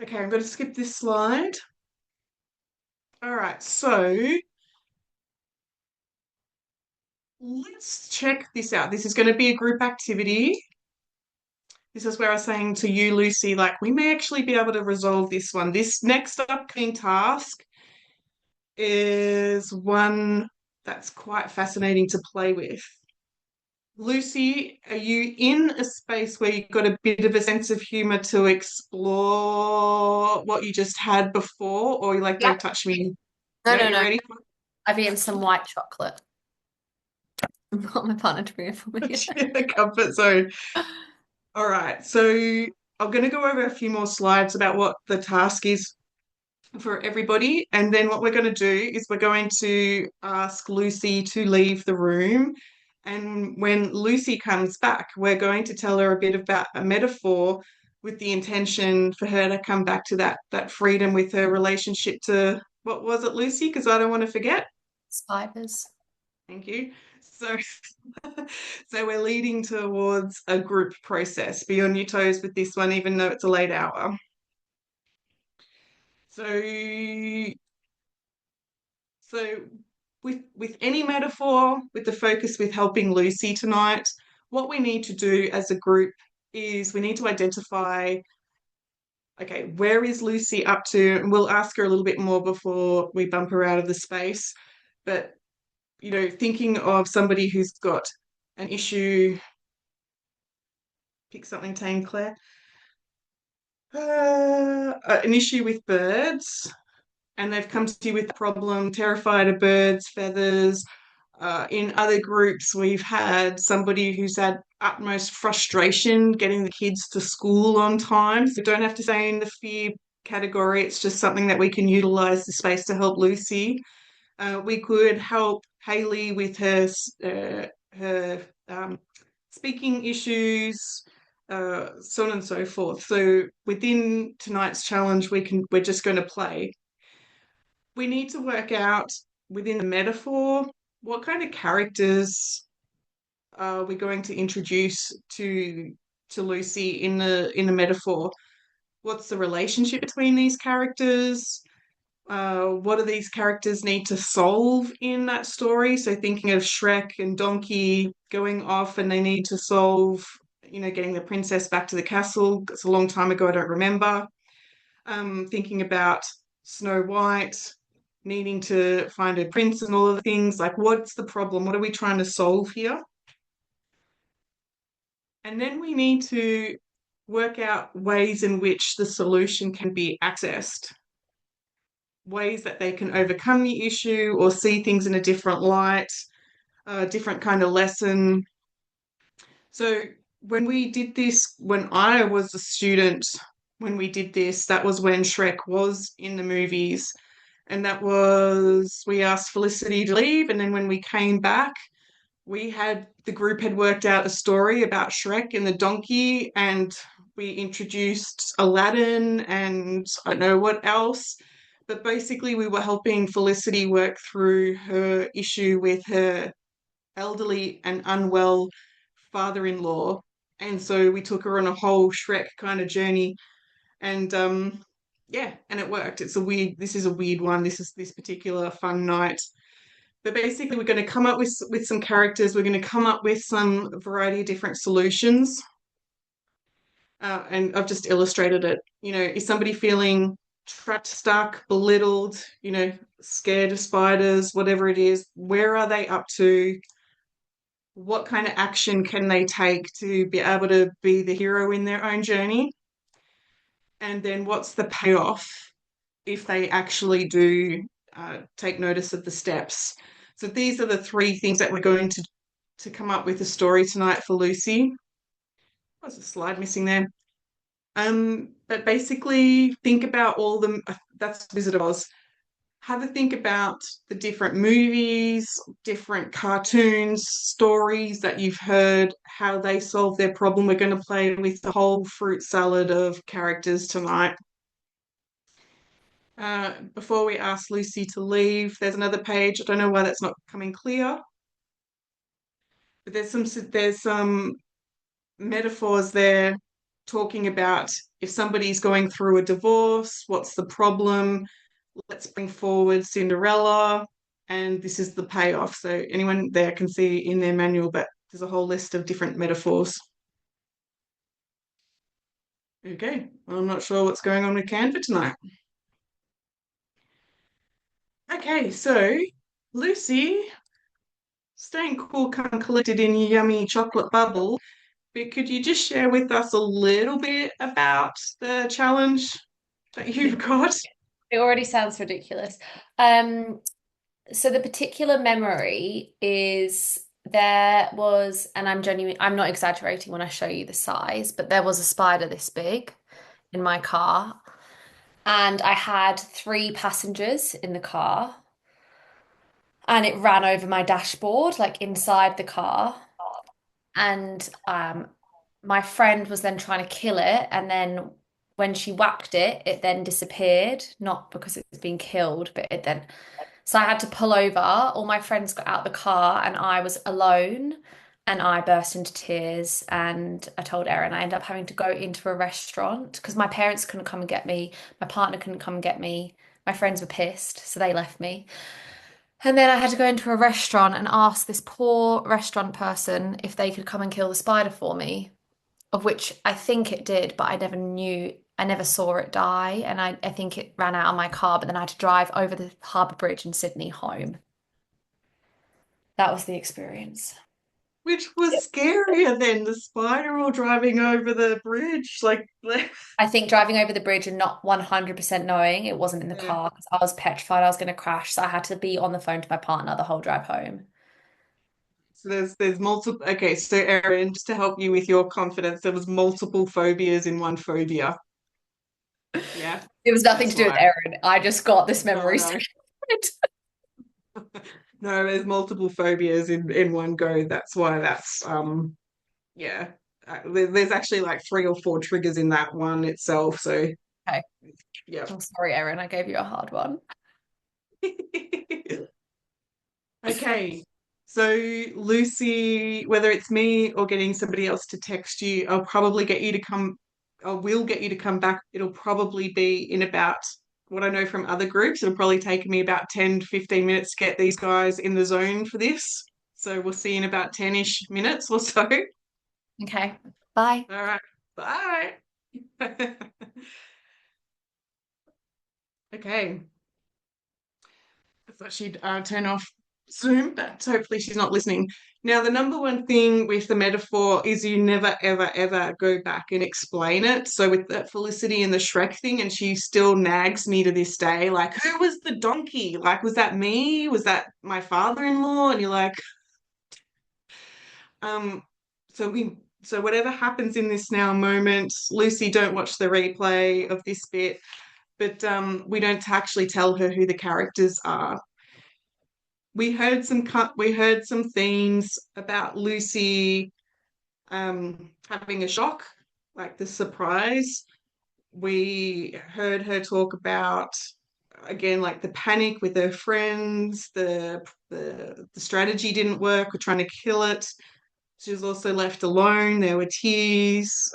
Speaker 1: Okay, I'm going to skip this slide. All right, so let's check this out. This is going to be a group activity. This is where I was saying to you, Lucy, like we may actually be able to resolve this one. This next upcoming task is one that's quite fascinating to play with. Lucy, are you in a space where you've got a bit of a sense of humor to explore what you just had before, or you like,
Speaker 3: Yeah.
Speaker 1: don't touch me?
Speaker 3: No,
Speaker 1: Yeah,
Speaker 3: no,
Speaker 1: you
Speaker 3: no.
Speaker 1: ready?
Speaker 3: I've eaten some white chocolate. I want my partner to bring it for me.
Speaker 1: The comfort zone. All right, so I'm going to go over a few more slides about what the task is for everybody. And then what we're going to do is we're going to ask Lucy to leave the room. And when Lucy comes back, we're going to tell her a bit about a metaphor with the intention for her to come back to that freedom with her relationship to, what was it, Lucy? Because I don't want to forget.
Speaker 3: Spiders.
Speaker 1: Thank you. So, so we're leading towards a group process. Be on your toes with this one, even though it's a late hour. So with any metaphor, with the focus with helping Lucy tonight, what we need to do as a group is we need to identify, okay, where is Lucy up to? And we'll ask her a little bit more before we bump her out of the space. But, you know, thinking of somebody who's got an issue, pick something tame, Claire. An issue with birds, and they've come to you with a problem, terrified of birds, feathers. In other groups, we've had somebody who's had utmost frustration getting the kids to school on time. So don't have to say in the fear category, it's just something that we can utilize the space to help Lucy. We could help Hayley with her speaking issues, so on and so forth. So within tonight's challenge, we're just going to play. We need to work out within the metaphor what kind of characters are we going to introduce to Lucy in the metaphor. What's the relationship between these characters? What do these characters need to solve in that story? So thinking of Shrek and Donkey going off and they need to solve, you know, getting the princess back to the castle. It's a long time ago, I don't remember. Thinking about Snow White needing to find a prince and all of the things, like what's the problem? What are we trying to solve here? And then we need to work out ways in which the solution can be accessed, ways that they can overcome the issue or see things in a different light, a different kind of lesson. So when we did this, when I was a student, when we did this, that was when Shrek was in the movies. And that was, we asked Felicity to leave. And then when we came back, the group had worked out a story about Shrek and the donkey, and we introduced Aladdin and I don't know what else. But basically, we were helping Felicity work through her issue with her elderly and unwell father-in-law. And so we took her on a whole Shrek kind of journey. And yeah, and it worked. This is a weird one. This particular fun night. But basically, we're going to come up with some characters. We're going to come up with some variety of different solutions. And I've just illustrated it. You know, is somebody feeling trapped, stuck, belittled, you know, scared of spiders, whatever it is? Where are they up to? What kind of action can they take to be able to be the hero in their own journey? And then what's the payoff if they actually do take notice of the steps? So these are the three things that we're going to come up with a story tonight for Lucy. There's a slide missing there. But basically think about all the, that's Wizard of Oz. have a think about the different movies, different cartoons, stories that you've heard, how they solve their problem. We're going to play with the whole fruit salad of characters tonight. Before we ask Lucy to leave, there's another page. I don't know why that's not coming clear, but there's some metaphors there talking about if somebody's going through a divorce, what's the problem? Let's bring forward Cinderella, and this is the payoff. So anyone there can see in their manual, but there's a whole list of different metaphors. Okay, I'm not sure what's going on with Canva tonight. Okay, so Lucy, staying cool, calm, collected in your yummy chocolate bubble, but could you just share with us a little bit about the challenge that you've got?
Speaker 3: It already sounds ridiculous. So the particular memory is there was, and I'm not exaggerating when I show you the size, but there was a spider this big in my car, and I had 3 passengers in the car, and it ran over my dashboard, like inside the car. And my friend was then trying to kill it, and then when she whacked it, it then disappeared, not because it's been killed, but it then. So I had to pull over. All my friends got out the car, and I was alone. And I burst into tears. And I told Erin I ended up having to go into a restaurant because my parents couldn't come and get me. My partner couldn't come and get me. My friends were pissed, so they left me. And then I had to go into a restaurant and ask this poor restaurant person if they could come and kill the spider for me, of which I think it did, but I never saw it die. And I think it ran out of my car, but then I had to drive over the harbour bridge in Sydney home. That was the experience.
Speaker 1: Which was scarier than the spider or driving over the bridge.
Speaker 3: I think driving over the bridge and not 100% knowing it wasn't in the
Speaker 1: Yeah.
Speaker 3: car because I was petrified I was going to crash. So I had to be on the phone to my partner the whole drive home.
Speaker 1: So there's multiple. Okay, so Erin, just to help you with your confidence, there was multiple phobias in one phobia. Yeah,
Speaker 3: It was nothing
Speaker 1: that's
Speaker 3: to do with
Speaker 1: why.
Speaker 3: Erin. I just got this
Speaker 1: No,
Speaker 3: memory
Speaker 1: no,
Speaker 3: so
Speaker 1: no. There's multiple phobias in one go. That's why. Yeah. There's actually like 3 or 4 triggers in that one itself. So
Speaker 3: Okay.
Speaker 1: yeah.
Speaker 3: I'm sorry, Erin. I gave you a hard one.
Speaker 1: Okay. So Lucy, whether it's me or getting somebody else to text you, I will get you to come back. It'll probably be in about what I know from other groups. It'll probably take me about 10 to 15 minutes to get these guys in the zone for this. So we'll see in about 10-ish minutes or so.
Speaker 3: Okay. Bye.
Speaker 1: All right. Bye. Okay. I thought she'd turn off Zoom, but hopefully she's not listening. Now, the number one thing with the metaphor is you never, ever, ever go back and explain it. So with that Felicity and the Shrek thing, and she still nags me to this day, like, who was the donkey? Like, was that me? Was that my father-in-law? And you're like, um, so whatever happens in this now moment, Lucy, don't watch the replay of this bit, but we don't actually tell her who the characters are. We heard some themes about Lucy having a shock, like the surprise. We heard her talk about again like the panic with her friends, the strategy didn't work, we're trying to kill it. She was also left alone. There were tears,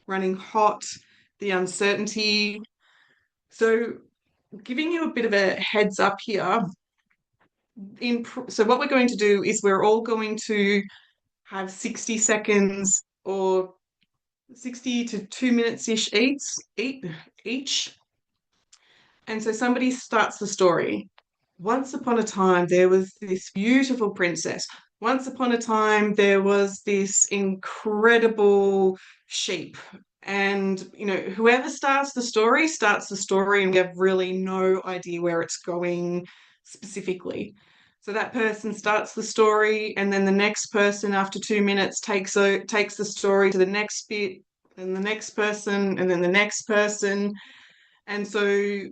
Speaker 1: running hot, the uncertainty. So giving you a bit of a heads up here, so what we're going to do is we're all going to have 60 seconds or 60 to 2 minutes ish each. And so somebody starts the story. Once upon a time, there was this beautiful princess. Once upon a time, there was this incredible sheep. And, whoever starts the story, and we have really no idea where it's going specifically. So that person starts the story, and then the next person, after 2 minutes, takes the story to the next bit, and the next person, and then the next person. And so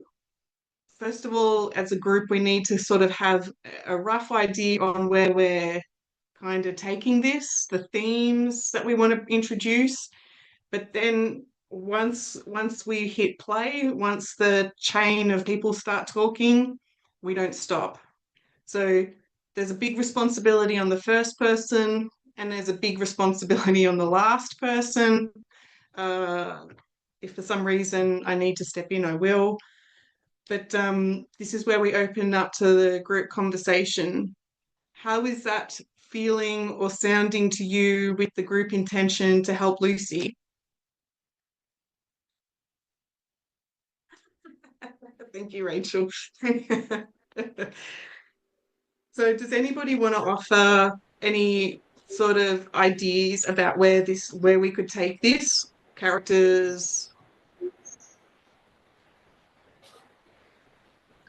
Speaker 1: first of all, as a group, we need to sort of have a rough idea on where we're kind of taking this, the themes that we want to introduce. But then once we hit play, once the chain of people start talking, we don't stop. So there's a big responsibility on the first person, and there's a big responsibility on the last person. Uh, if for some reason I need to step in, I will. But this is where we open up to the group conversation. How is that feeling or sounding to you with the group intention to help Lucy? Thank you, Rachel. So does anybody want to offer any sort of ideas about where we could take this? Characters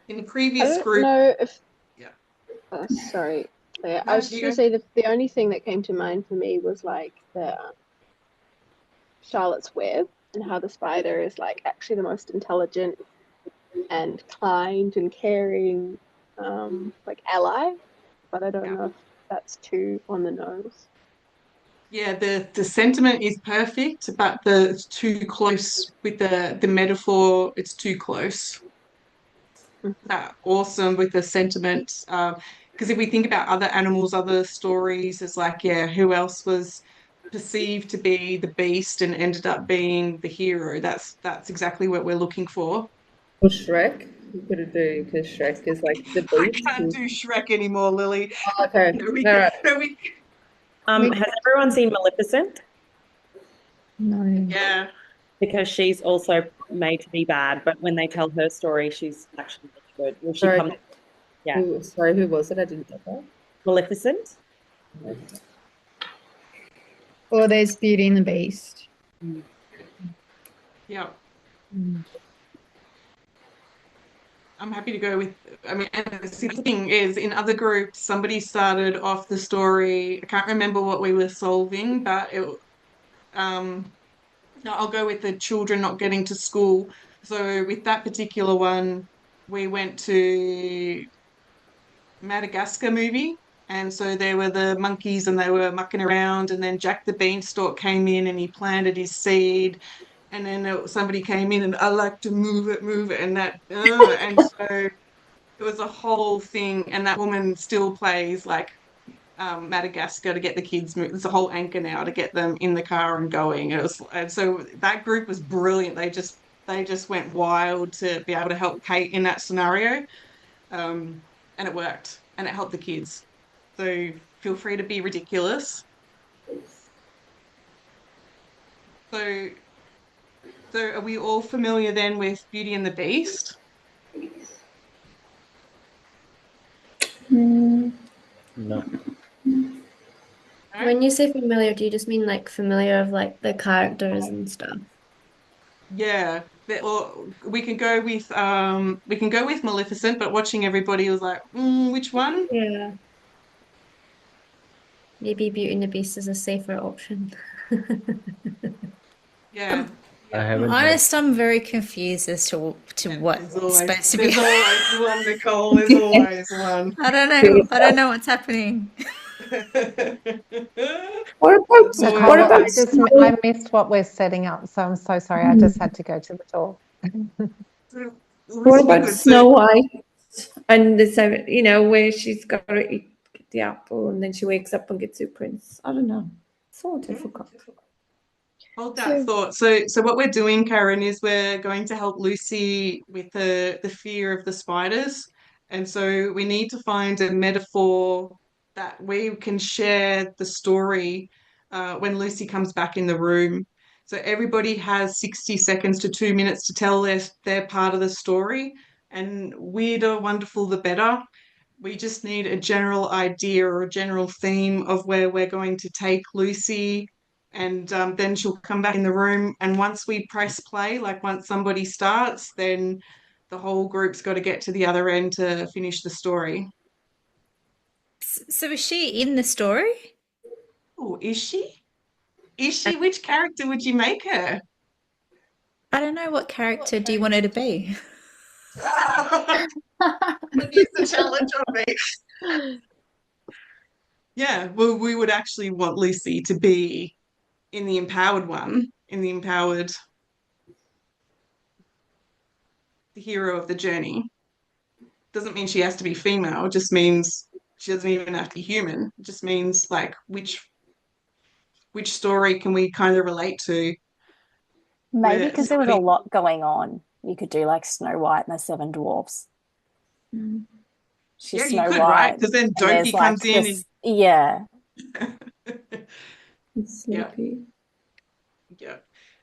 Speaker 1: in the
Speaker 7: I
Speaker 1: previous
Speaker 7: don't
Speaker 1: group.
Speaker 7: know if,
Speaker 1: Yeah.
Speaker 7: sorry, Claire. I
Speaker 1: No,
Speaker 7: was just
Speaker 1: you
Speaker 7: going to
Speaker 1: go.
Speaker 7: say the only thing that came to mind for me was like the Charlotte's Web and how the spider is like actually the most intelligent and kind and caring like ally, but I don't
Speaker 1: Yeah.
Speaker 7: know if that's too on the nose.
Speaker 1: Yeah, the sentiment is perfect, but it's too close with the metaphor. It's too close. Awesome with the sentiment. Because if we think about other animals, other stories, it's like, yeah, who else was perceived to be the beast and ended up being the hero? That's exactly what we're looking for.
Speaker 12: Or Shrek. You could do because Shrek is like the
Speaker 1: I
Speaker 12: beast.
Speaker 1: can't do Shrek anymore, Lily.
Speaker 12: Oh, okay.
Speaker 1: No, we,
Speaker 12: All right.
Speaker 1: no, we,
Speaker 10: Has everyone seen Maleficent?
Speaker 9: No.
Speaker 1: yeah.
Speaker 10: Because she's also made to be bad, but when they tell her story, she's actually really good. Well, she
Speaker 12: Sorry.
Speaker 10: comes, yeah.
Speaker 12: Sorry, who was it? I didn't get that.
Speaker 10: Maleficent.
Speaker 9: Or there's Beauty and the Beast.
Speaker 1: Yeah. I'm happy to go with, I mean, and the thing is, in other groups, somebody started off the story. I can't remember what we were solving, but no, I'll go with the children not getting to school. So with that particular one, we went to Madagascar movie. And so there were the monkeys and they were mucking around. And then Jack the Beanstalk came in and he planted his seed. And then somebody came in and I like to move it. And and so it was a whole thing. And that woman still plays like Madagascar to get the kids moved. There's a whole anchor now to get them in the car and going. And so that group was brilliant. They just went wild to be able to help Kate in that scenario. And it worked and it helped the kids. So feel free to be ridiculous. So are we all familiar then with Beauty and the Beast?
Speaker 11: Mm.
Speaker 4: No.
Speaker 11: When you say familiar, do you just mean like familiar of like the characters and stuff?
Speaker 1: Yeah. Or we can go with Maleficent, but watching everybody was like, which one?
Speaker 11: Yeah. Maybe Beauty and the Beast is a safer option.
Speaker 1: Yeah.
Speaker 4: I haven't read.
Speaker 14: Honest, I'm very confused as to what's supposed to be.
Speaker 1: There's always one, Nicole. There's always one.
Speaker 14: I don't know. I don't know what's happening.
Speaker 5: Nicole,
Speaker 11: Snow?
Speaker 5: I missed what we're setting up, so I'm so sorry. I just had to go to the door.
Speaker 11: What about Snow White? And the seven, where she's got to eat the apple and then she wakes up and gets her prince. I don't know. So difficult.
Speaker 1: Hold that thought. So what we're doing, Karen, is we're going to help Lucy with the fear of the spiders. And so we need to find a metaphor that we can share the story when Lucy comes back in the room. So everybody has 60 seconds to 2 minutes to tell their part of the story. And weirder, wonderful, the better. We just need a general idea or a general theme of where we're going to take Lucy, and then she'll come back in the room. And once we press play, like once somebody starts, then the whole group's got to get to the other end to finish the story.
Speaker 14: So is she in the story?
Speaker 1: Oh, is she? Is she? Which character would you make her?
Speaker 14: I don't know. What character do you want her to be?
Speaker 1: Use the challenge on me. Yeah, well, we would actually want Lucy to be in the empowered one, in the empowered, the hero of the journey. Doesn't mean she has to be female, just means she doesn't even have to be human. It just means like which story can we kind of relate to?
Speaker 2: Maybe
Speaker 1: Where
Speaker 2: because there was a
Speaker 1: somebody,
Speaker 2: lot going on. You could do like Snow White and the Seven Dwarfs. She's
Speaker 1: yeah, you
Speaker 2: Snow
Speaker 1: could, right?
Speaker 2: White,
Speaker 1: Because then
Speaker 2: and there's
Speaker 1: Doki comes
Speaker 2: like
Speaker 1: in
Speaker 2: this, yeah.
Speaker 1: and yeah,
Speaker 13: Sleepy.
Speaker 1: yeah.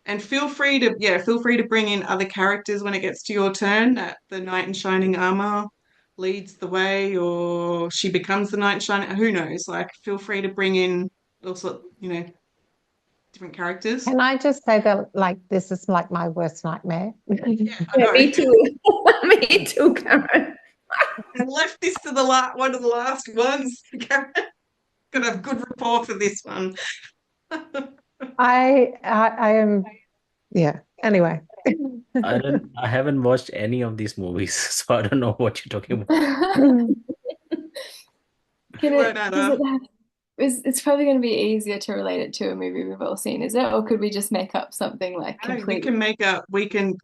Speaker 1: And feel free to bring in other characters when it gets to your turn. That the knight in shining armor leads the way, or she becomes the knight in shining. Who knows? Like, feel free to bring in also, different characters.
Speaker 5: Can I just say that, like, this is like my worst nightmare?
Speaker 1: Yeah, I
Speaker 13: Yeah,
Speaker 1: know.
Speaker 13: me too. Me too, Karen.
Speaker 1: I left this to one of the last ones. Gonna have good rapport for this one.
Speaker 5: I am, yeah. Anyway.
Speaker 4: I haven't watched any of these movies, so I don't know what you're talking about.
Speaker 6: Can
Speaker 1: Right,
Speaker 6: it, does
Speaker 1: Anna.
Speaker 6: it have, it's probably going to be easier to relate it to a movie we've all seen, is it? Or could we just make up something like
Speaker 1: No, we
Speaker 6: completely?
Speaker 1: can make up. We can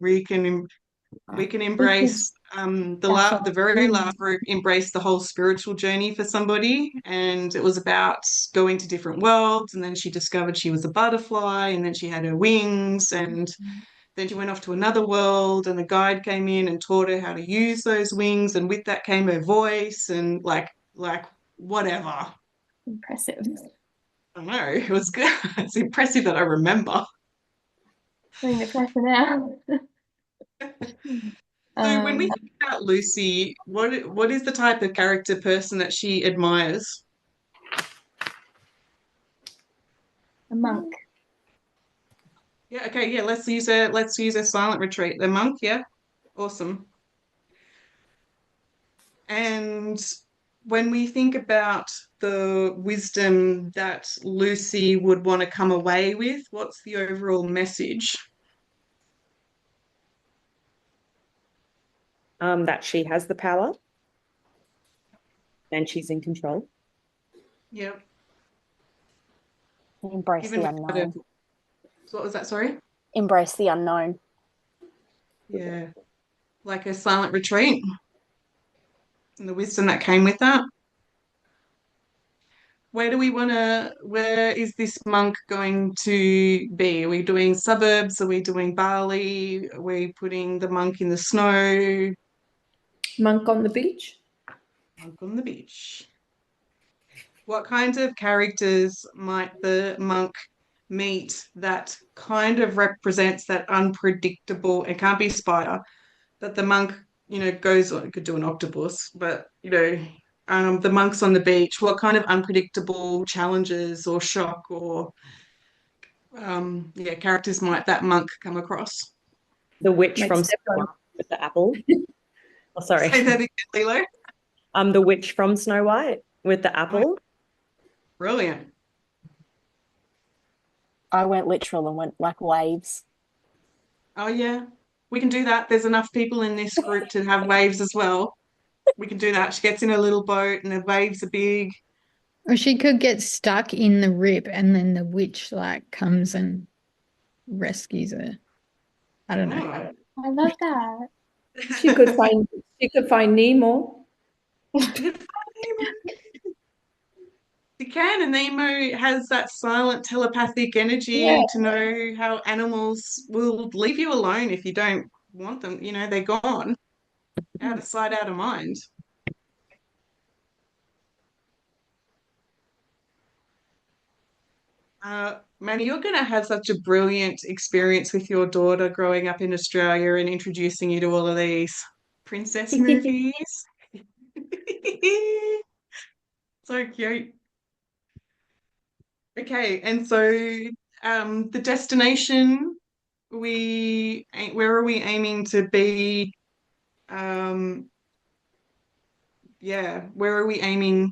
Speaker 1: embrace the very last group embraced the whole spiritual journey for somebody, and it was about going to different worlds, and then she discovered she was a butterfly, and then she had her wings, and then she went off to another world, and the guide came in and taught her how to use those wings, and with that came her voice, and like whatever.
Speaker 6: Impressive.
Speaker 1: I know it was good. It's impressive that I remember.
Speaker 6: Bring the pressure now.
Speaker 1: So when we
Speaker 6: Um,
Speaker 1: think about Lucy, what is the type of character person that she admires?
Speaker 6: a monk.
Speaker 1: Yeah, okay, yeah, let's use a silent retreat. The monk, yeah. Awesome. And when we think about the wisdom that Lucy would want to come away with, what's the overall message?
Speaker 10: That she has the power and she's in control.
Speaker 1: Yep.
Speaker 2: Embrace
Speaker 1: Even
Speaker 2: the
Speaker 1: without her,
Speaker 2: unknown.
Speaker 1: what was that, sorry?
Speaker 2: Embrace the unknown.
Speaker 1: Yeah. Like a silent retreat and the wisdom that came with that. Where is this monk going to be? Are we doing suburbs? Are we doing Bali? Are we putting the monk in the snow?
Speaker 13: Monk on the beach.
Speaker 1: Monk on the beach. What kinds of characters might the monk meet that kind of represents that unpredictable? It can't be a spider, that the monk, goes on, could do an octopus, but the monks on the beach, what kind of unpredictable challenges or shock or characters might that monk come across?
Speaker 10: The witch
Speaker 13: Like
Speaker 10: from Snow
Speaker 13: Stefan.
Speaker 10: White with the apple. Oh, sorry.
Speaker 1: Say that again, Lilo.
Speaker 10: The witch from Snow White with the apple.
Speaker 1: Brilliant.
Speaker 2: I went literal and went like waves.
Speaker 1: Oh yeah, we can do that. There's enough people in this group to have waves as well. We can do that. She gets in a little boat and the waves are big.
Speaker 9: Or she could get stuck in the rip and then the witch like comes and rescues her. I don't know.
Speaker 1: Oh.
Speaker 6: I love that.
Speaker 13: She could find Nemo.
Speaker 1: You can, and Nemo has that silent telepathic
Speaker 13: Yeah.
Speaker 1: energy to know how animals will leave you alone if you don't want them. They're gone. Out of sight, out of mind. Manny, you're going to have such a brilliant experience with your daughter growing up in Australia and introducing you to all of these princess movies. So cute. Okay, and so the destination where are we aiming to be? Um, yeah, where are we aiming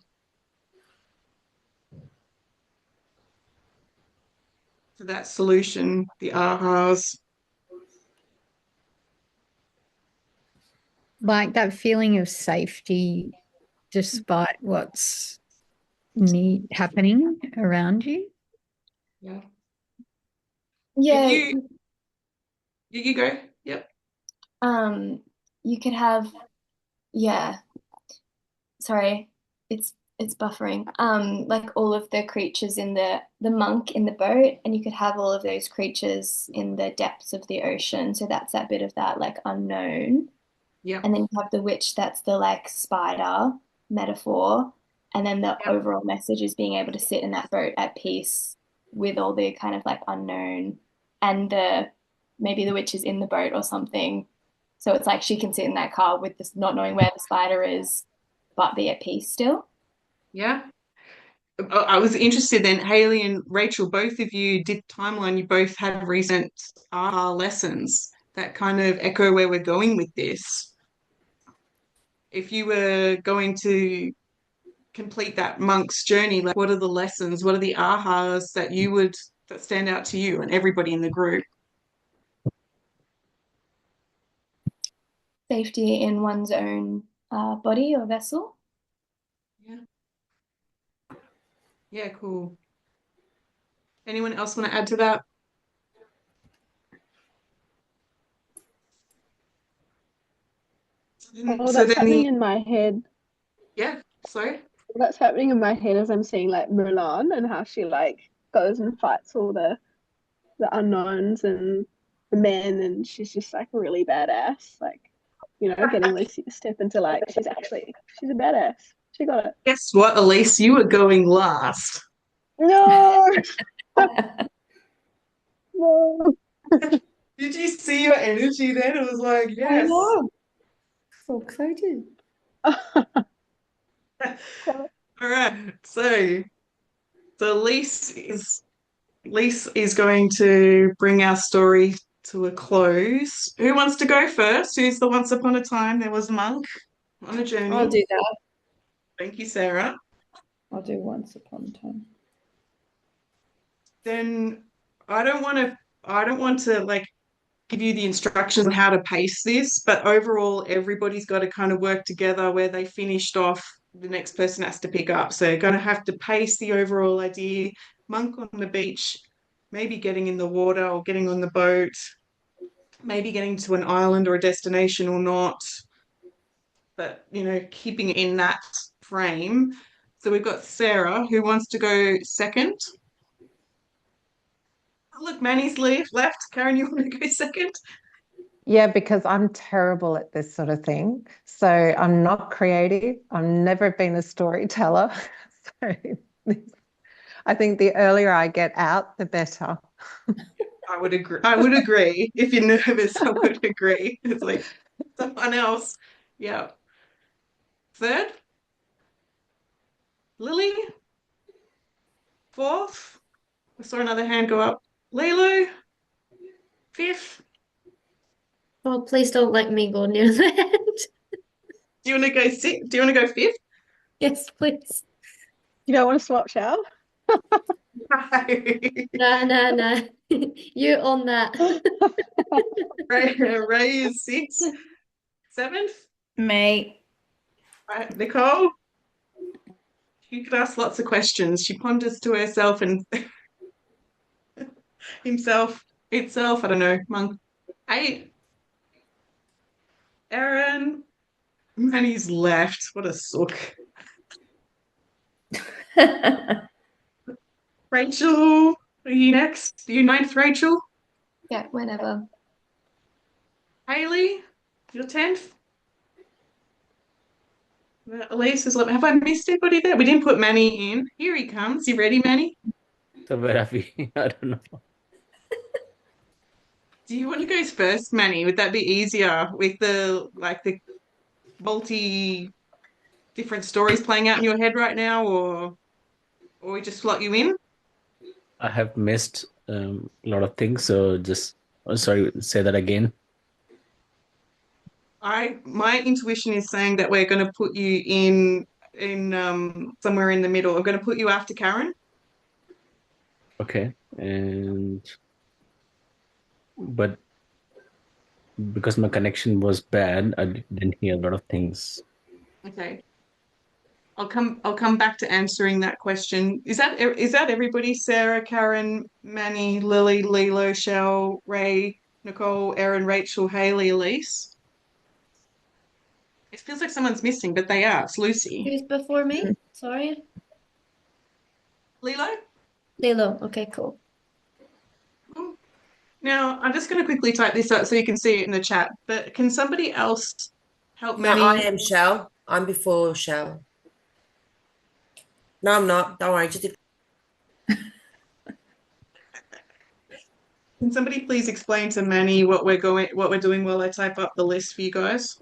Speaker 1: for that solution? The ahas.
Speaker 9: like that feeling of safety despite what's happening around you.
Speaker 1: Yeah.
Speaker 6: Yeah.
Speaker 1: If you go. Yep.
Speaker 6: You could have, yeah, sorry, it's buffering. Like all of the creatures in the monk in the boat, and you could have all of those creatures in the depths of the ocean. So that's that bit of that like unknown.
Speaker 1: Yeah.
Speaker 6: And then you have the witch, that's the like spider metaphor. And then the
Speaker 1: Yep.
Speaker 6: overall message is being able to sit in that boat at peace with all the kind of like unknown, and the maybe the witch is in the boat or something. So it's like she can sit in that car with this not knowing where the spider is, but be at peace still.
Speaker 1: Yeah. I was interested then, Haley and Rachel, both of you did timeline. You both had recent lessons that kind of echo where we're going with this. If you were going to complete that monk's journey, like what are the lessons? What are the ahas that stand out to you and everybody in the group?
Speaker 6: Safety in one's own body or vessel.
Speaker 1: Yeah. Yeah, cool. Anyone else want to add to that?
Speaker 7: Oh,
Speaker 1: So
Speaker 7: that's
Speaker 1: then
Speaker 7: happening in my head.
Speaker 1: yeah, sorry.
Speaker 7: That's happening in my head as I'm seeing like Mulan and how she like goes and fights all the unknowns and the men, and she's just like really badass. Like, getting Lucy to step into like she's a badass. She got it.
Speaker 1: Guess what, Elise? You were going last.
Speaker 7: No, no.
Speaker 1: Did you see your energy then? It was like,
Speaker 11: I
Speaker 1: yes.
Speaker 11: know. So excited.
Speaker 1: All right. So Lise is going to bring our story to a close. Who wants to go first? Who's the once upon a time there was a monk on a
Speaker 13: I'll
Speaker 1: journey?
Speaker 13: do that.
Speaker 1: Thank you, Sarah.
Speaker 13: I'll do once upon a time.
Speaker 1: Then I don't want to like give you the instructions on how to pace this, but overall everybody's got to kind of work together where they finished off, the next person has to pick up. So you're going to have to pace the overall idea. Monk on the beach, maybe getting in the water or getting on the boat, maybe getting to an island or a destination or not, but keeping it in that frame. So we've got Sarah who wants to go second. Oh, look, Manny's left. Karen, you want to go second?
Speaker 5: Yeah, because I'm terrible at this sort of thing. So I'm not creative. I've never been a storyteller. So I think the earlier I get out, the better.
Speaker 1: I would agree. I would agree. If you're nervous, I would agree. It's like someone else. Yeah. Third, Lily. Fourth, I saw another hand go up. Lilo. Fifth.
Speaker 11: Oh, please don't let me go near the end.
Speaker 1: Do you want to go sixth? Do you want to go fifth?
Speaker 11: Yes, please.
Speaker 7: You don't want to swap shower?
Speaker 11: Nah, nah, nah. You own that.
Speaker 1: Ray is sixth. Seventh.
Speaker 14: Me.
Speaker 1: Right, Nicole. She could ask lots of questions. She ponders to herself and himself, itself. I don't know. Monk. Eight. Aaron. Manny's left. What a sook. Rachel, are you next? Are you ninth, Rachel?
Speaker 6: Yeah, whenever.
Speaker 1: Haley, you're 10th. Elise is 11th. Have I missed anybody there? We didn't put Manny in. Here he comes. You ready, Manny?
Speaker 4: So where are we? I don't know.
Speaker 1: Do you want to go first, Manny? Would that be easier with the multi different stories playing out in your head right now, or we just slot you in?
Speaker 4: I have missed a lot of things, so just sorry, say that again.
Speaker 1: My intuition is saying that we're going to put you in somewhere in the middle. I'm going to put you after Karen.
Speaker 4: Okay, but because my connection was bad, I didn't hear a lot of things.
Speaker 1: Okay. I'll come back to answering that question. Is that everybody? Sarah, Karen, Manny, Lily, Lilo, Shell, Ray, Nicole, Erin, Rachel, Haley, Elise. It feels like someone's missing, but they are. It's Lucy.
Speaker 11: Who's before me? Sorry.
Speaker 1: Lilo?
Speaker 11: Lilo. Okay, cool.
Speaker 1: Now, I'm just going to quickly type this out so you can see it in the chat, but can somebody else help
Speaker 8: No, I
Speaker 1: Manny?
Speaker 8: am Shell. I'm before Shell. No, I'm not. Don't worry.
Speaker 1: Can somebody please explain to Manny what we're doing while I type up the list for you guys?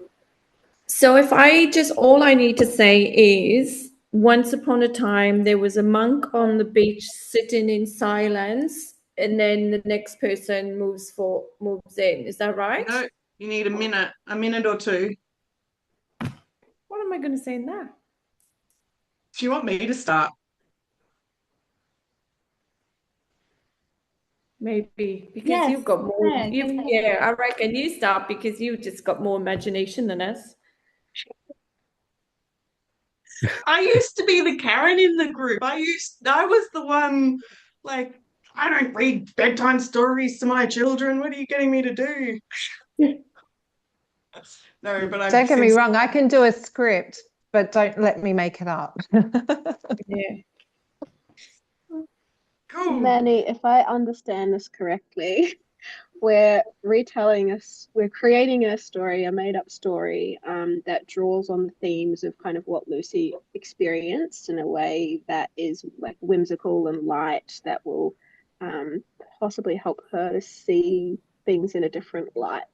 Speaker 13: So if I just, all I need to say is, once upon a time, there was a monk on the beach sitting in silence, and then the next person moves in. Is that right?
Speaker 1: No, you need a minute or two.
Speaker 13: What am I going to say now?
Speaker 1: Do you want me to start?
Speaker 13: Maybe because
Speaker 6: Yes,
Speaker 13: you've got more.
Speaker 6: yeah.
Speaker 13: Yeah, I reckon you start because you just got more imagination than us.
Speaker 1: I used to be the Karen in the group. I was the one, like, I don't read bedtime stories to my children. What are you getting me to do? No, but I've
Speaker 5: Don't get me
Speaker 1: since
Speaker 5: wrong, I can do a script, but don't let me make it up.
Speaker 13: Yeah.
Speaker 1: cool.
Speaker 7: Manny, if I understand this correctly, we're creating a story, a made-up story, that draws on the themes of kind of what Lucy experienced in a way that is like whimsical and light that will possibly help her to see things in a different light.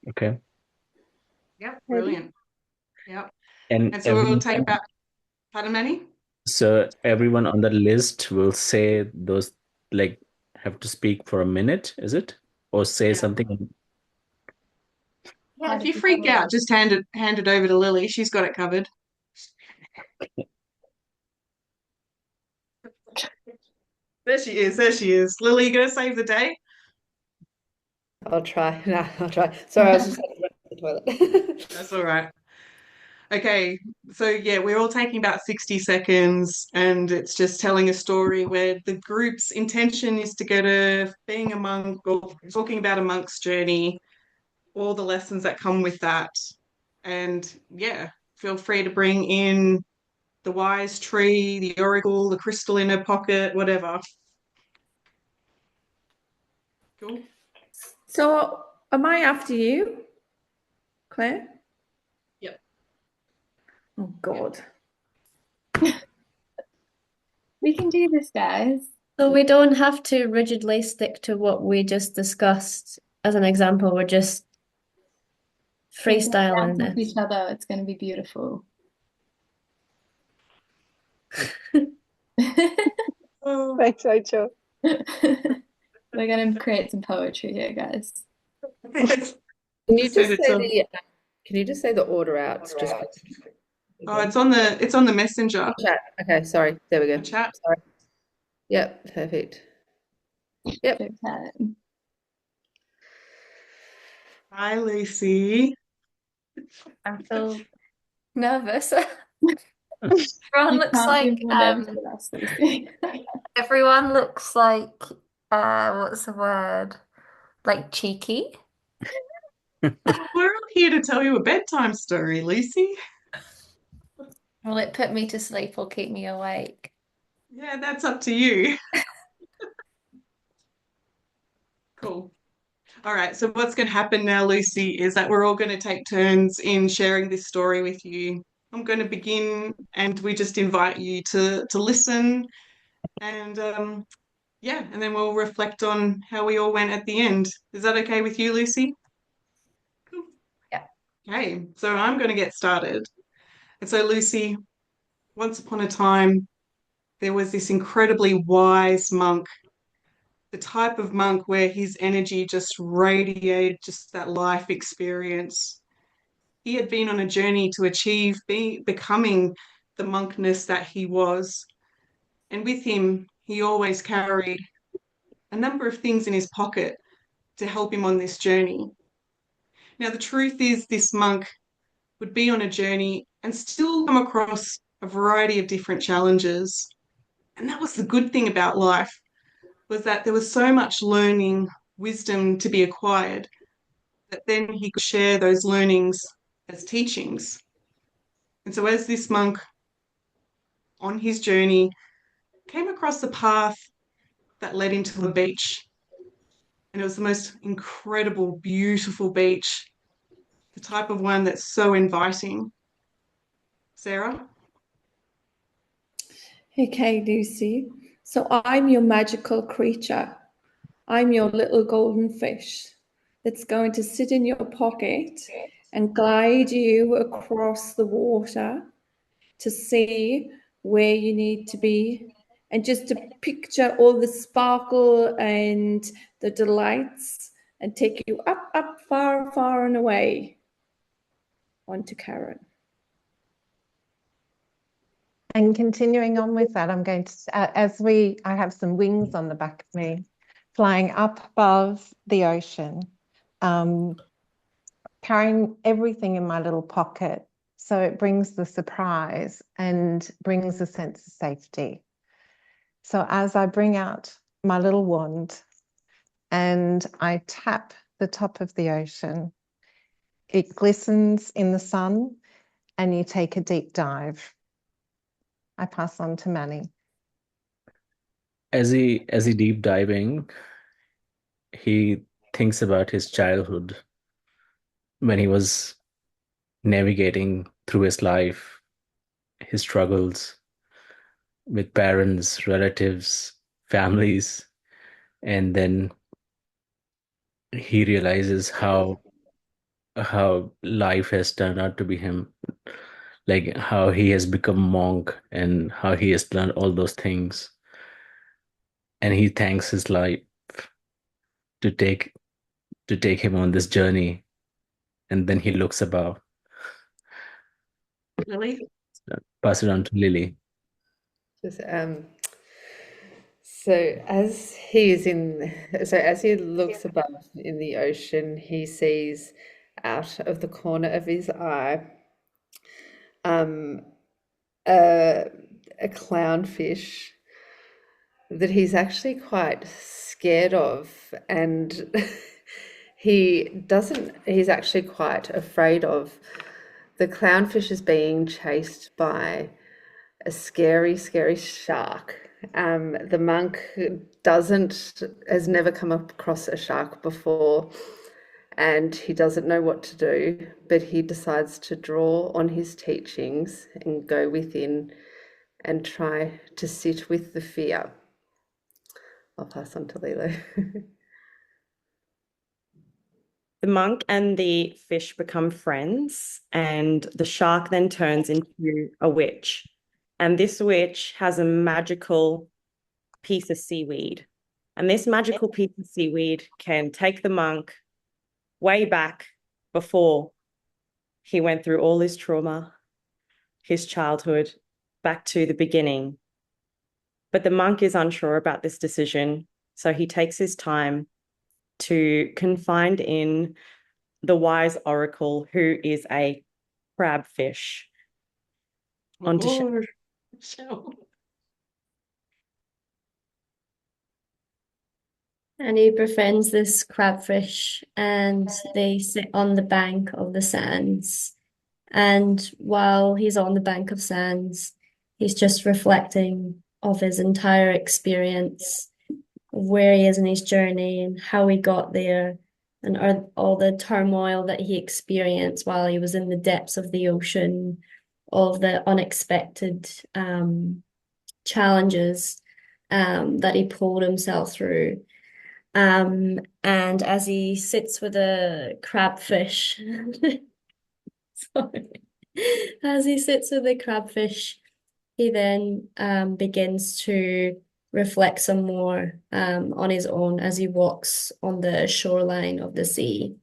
Speaker 4: Okay.
Speaker 1: Yep,
Speaker 7: Maybe?
Speaker 1: brilliant. Yep.
Speaker 4: And
Speaker 1: And so we'll take that. Pardon, Manny?
Speaker 4: so everyone on the list will say those, like, have to speak for a minute, is it? Or say
Speaker 1: Yeah.
Speaker 4: something.
Speaker 1: Yeah, if you freak out, just hand it over to Lily. She's got it covered. There she is. There she is. Lily, you gonna save the day?
Speaker 12: I'll try. No, I'll try. Sorry, I was just going to the toilet.
Speaker 1: That's all right. Okay, so yeah, we're all taking about 60 seconds, and it's just telling a story where the group's intention is to go to being a monk or talking about a monk's journey, all the lessons that come with that. And yeah, feel free to bring in the wise tree, the oracle, the crystal in her pocket, whatever. Cool.
Speaker 13: So, am I after you, Claire?
Speaker 1: Yep.
Speaker 13: Oh God.
Speaker 6: We can do this, guys.
Speaker 11: So we don't have to rigidly stick to what we just discussed as an example. We're just freestyling
Speaker 6: Bounce off
Speaker 11: this.
Speaker 6: each other. It's going to be beautiful.
Speaker 7: Thanks, Rachel.
Speaker 6: We're going to create some poetry here, guys.
Speaker 12: Can you just say can you just say the order out? It's just
Speaker 1: Oh, it's on the messenger.
Speaker 12: chat. Okay, sorry. There we go.
Speaker 1: Chat.
Speaker 12: Sorry. Yep, perfect. Yep.
Speaker 1: Hi, Lucy.
Speaker 3: I feel nervous. Everyone looks like everyone looks like what's the word? Like cheeky.
Speaker 1: We're all here to tell you a bedtime story, Lucy.
Speaker 3: Will it put me to sleep or keep me awake?
Speaker 1: Yeah, that's up to you. Cool. All right, so what's going to happen now, Lucy, is that we're all going to take turns in sharing this story with you. I'm going to begin, and we just invite you to listen, and yeah, and then we'll reflect on how we all went at the end. Is that okay with you, Lucy? Cool.
Speaker 3: Yeah.
Speaker 1: Okay, so I'm going to get started. And so, Lucy, once upon a time, there was this incredibly wise monk, the type of monk where his energy just radiated just that life experience. He had been on a journey to achieve becoming the monkness that he was. And with him, he always carried a number of things in his pocket to help him on this journey. Now, the truth is, this monk would be on a journey and still come across a variety of different challenges. And that was the good thing about life, was that there was so much learning, wisdom to be acquired, that then he could share those learnings as teachings. And so as this monk on his journey came across a path that led him to the beach, and it was the most incredible, beautiful beach, the type of one that's so inviting. Sarah?
Speaker 13: Okay, Lucy. So I'm your magical creature. I'm your little golden fish that's going to sit in your pocket and guide you across the water to see where you need to be and just to picture all the sparkle and the delights and take you up, up, far, far and away onto Karen.
Speaker 5: And continuing on with that, I'm going to, I have some wings on the back of me, flying up above the ocean, carrying everything in my little pocket. So it brings the surprise and brings a sense of safety. So as I bring out my little wand and I tap the top of the ocean, it glistens in the sun and you take a deep dive. I pass on to Manny.
Speaker 4: As he deep diving, he thinks about his childhood when he was navigating through his life, his struggles with parents, relatives, families, and then he realizes how life has turned out to be him, like how he has become monk and how he has learned all those things, and he thanks his life to take him on this journey, and then he looks above.
Speaker 1: Lily?
Speaker 4: Pass it on to Lily.
Speaker 12: Just so as he looks above in the ocean, he sees out of the corner of his eye a clownfish that he's actually quite scared of, and he's actually quite afraid of. The clownfish is being chased by a scary, scary shark. The monk has never come across a shark before, and he doesn't know what to do, but he decides to draw on his teachings and go within and try to sit with the fear. I'll pass on to Lilo.
Speaker 10: The monk and the fish become friends, and the shark then turns into a witch. And this witch has a magical piece of seaweed. And this magical piece of seaweed can take the monk way back before he went through all his trauma, his childhood, back to the beginning. But the monk is unsure about this decision, so he takes his time to confide in the wise oracle, who is a crabfish. On to
Speaker 1: Shell.
Speaker 11: And he befriends this crabfish and they sit on the bank of the sands. And while he's on the bank of sands, he's just reflecting of his entire experience, where he is in his journey and how he got there, and all the turmoil that he experienced while he was in the depths of the ocean, all the unexpected challenges that he pulled himself through. And as he sits with a crabfish, sorry, as he sits with the crabfish, he then begins to reflect some more on his own as he walks on the shoreline of the sea.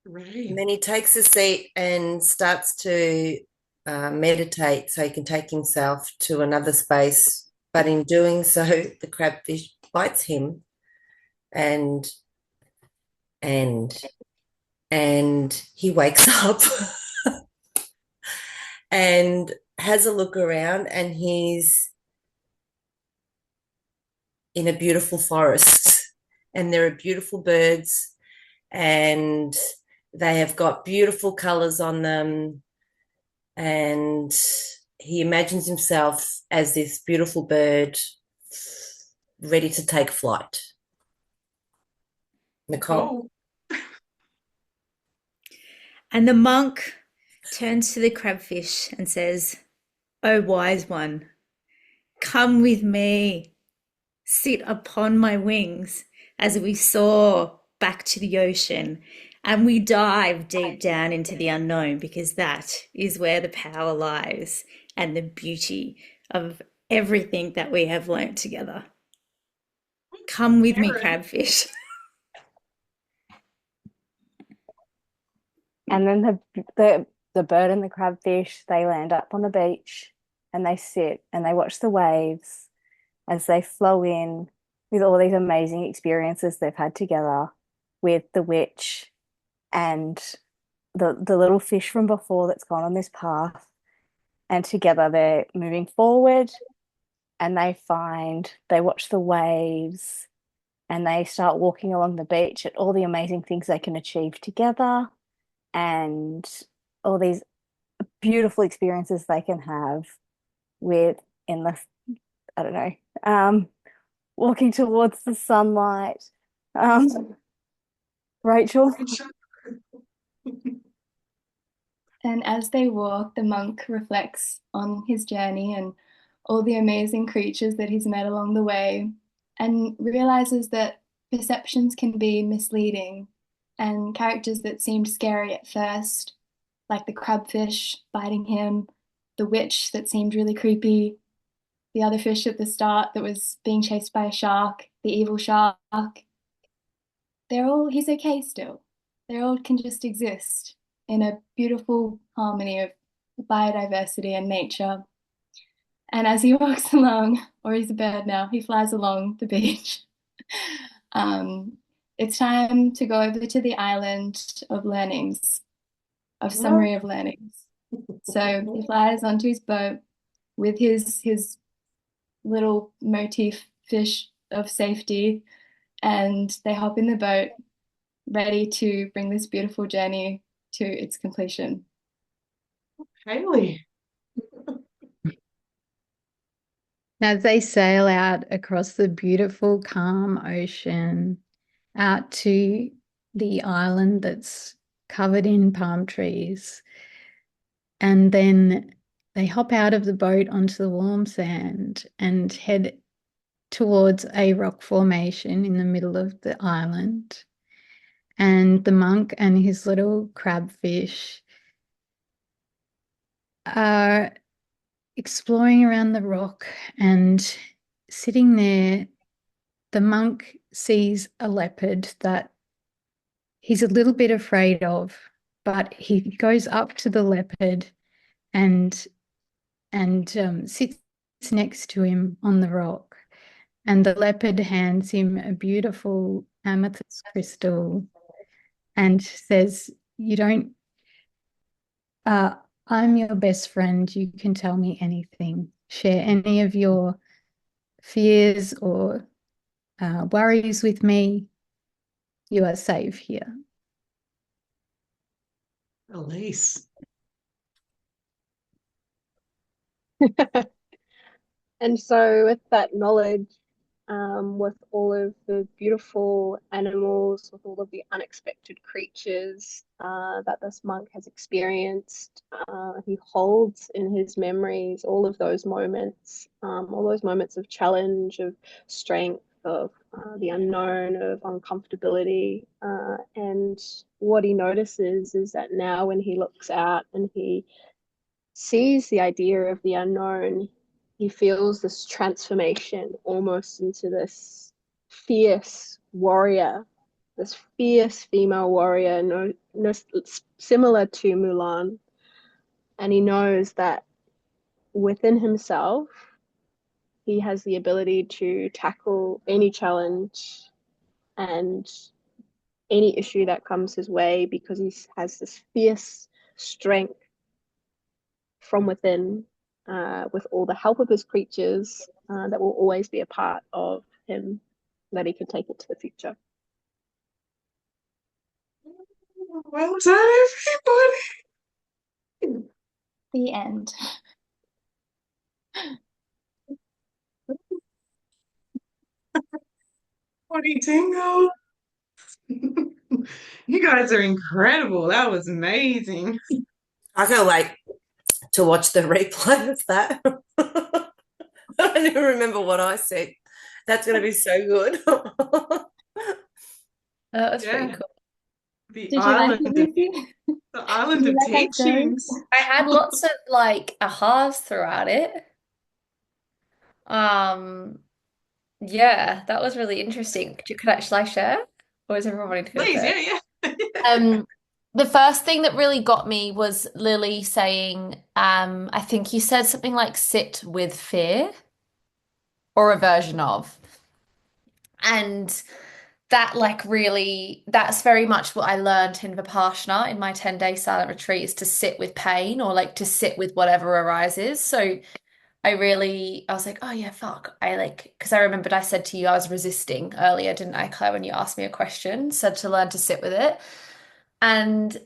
Speaker 1: Right.
Speaker 8: And then he takes a seat and starts to meditate so he can take himself to another space. But in doing so, the crabfish bites him and and and he wakes up and has a look around, and he's in a beautiful forest, and there are beautiful birds, and they have got beautiful colors on them, and he imagines himself as this beautiful bird ready to take flight. Nicole?
Speaker 14: And the monk turns to the crabfish and says, "O wise one, come with me, sit upon my wings as we soar back to the ocean and we dive deep down into the unknown, because that is where the power lies and the beauty of everything that we have learnt together. Come with me, crabfish."
Speaker 2: And then the bird and the crabfish, they land up on the beach and they sit and they watch the waves as they flow in with all these amazing experiences they've had together with the witch and the little fish from before that's gone on this path. And together they're moving forward and they watch the waves and they start walking along the beach at all the amazing things they can achieve together and all these beautiful experiences they can have with in the I don't know, walking towards the sunlight. Rachel.
Speaker 6: And as they walk, the monk reflects on his journey and all the amazing creatures that he's met along the way, and realizes that perceptions can be misleading, and characters that seemed scary at first, like the crabfish biting him, the witch that seemed really creepy, the other fish at the start that was being chased by a shark, the evil shark, he's okay still. They all can just exist in a beautiful harmony of biodiversity and nature. And as he walks along, or he's a bird now, he flies along the beach. um, it's time to go over to the island of learnings, of summary of learnings. So he flies onto his boat with his little motif fish of safety, and they hop in the boat, ready to bring this beautiful journey to its completion.
Speaker 1: Haley.
Speaker 9: As they sail out across the beautiful, calm ocean, out to the island that's covered in palm trees, and then they hop out of the boat onto the warm sand and head towards a rock formation in the middle of the island. And the monk and his little crabfish are exploring around the rock, and sitting there, the monk sees a leopard that he's a little bit afraid of, but he goes up to the leopard and sits next to him on the rock. And the leopard hands him a beautiful amethyst crystal and says, "You don't, I'm your best friend. You can tell me anything. Share any of your fears or worries with me. You are safe here."
Speaker 1: Elise.
Speaker 7: And so, with that knowledge, with all of the beautiful animals, with all of the unexpected creatures that this monk has experienced, he holds in his memories all those moments of challenge, of strength, of the unknown, of uncomfortability. And what he notices is that now, when he looks out and he sees the idea of the unknown, he feels this transformation almost into this fierce warrior, this fierce female warrior, similar to Mulan. And he knows that within himself, he has the ability to tackle any challenge and any issue that comes his way, because he has this fierce strength from within, with all the help of his creatures, that will always be a part of him, that he can take it to the future.
Speaker 1: Well done, everybody.
Speaker 6: The end.
Speaker 1: Body tingle. You guys are incredible. That was amazing.
Speaker 8: I can't wait to watch the replay of that. I don't even remember what I said. That's going to be so good.
Speaker 3: That was pretty
Speaker 1: Yeah.
Speaker 3: cool.
Speaker 1: The
Speaker 6: Did you like
Speaker 1: island
Speaker 6: it,
Speaker 1: of,
Speaker 6: Lucy?
Speaker 1: the island
Speaker 6: You
Speaker 1: of
Speaker 6: like our stories?
Speaker 1: teachings.
Speaker 3: I had lots of like ahas throughout it. Um, yeah, that was really interesting. Shall I share? Or is everyone wanting to go
Speaker 1: Please,
Speaker 3: first?
Speaker 1: yeah, yeah.
Speaker 3: The first thing that really got me was Lily saying, I think you said something like sit with fear or a version of. And that like really, that's very much what I learned in Vipassana in my 10-day silent retreat is to sit with pain or like to sit with whatever arises. So I was like, oh yeah, fuck. Because I remembered I said to you I was resisting earlier, didn't I, Claire, when you asked me a question, said to learn to sit with it. And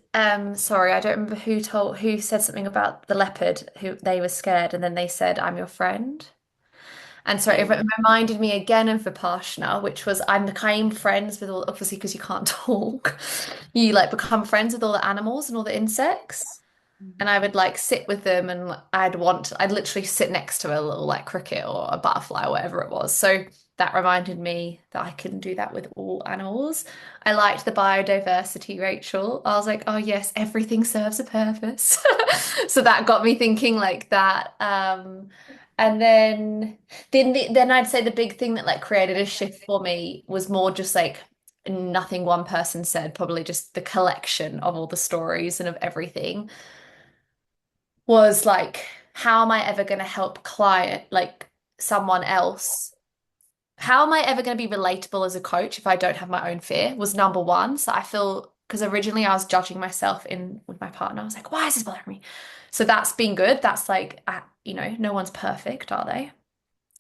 Speaker 3: sorry, I don't remember who said something about the leopard, who they were scared, and then they said, I'm your friend. And so it reminded me again of Vipassana, which was I became friends with all, obviously because you can't talk, you like become friends with all the animals and all the insects. And I would like sit with them and I'd literally sit next to a little like cricket or a butterfly or whatever it was. So that reminded me that I can do that with all animals. I liked the biodiversity, Rachel. I was like, oh yes, everything serves a purpose. So that got me thinking like that. And then I'd say the big thing that like created a shift for me was more just like nothing one person said, probably just the collection of all the stories and of everything was like, how am I ever going to help like someone else? How am I ever going to be relatable as a coach if I don't have my own fear was number one. So I feel because originally I was judging myself in with my partner. I was like, why is this bothering me? So that's been good. That's like, no one's perfect, are they?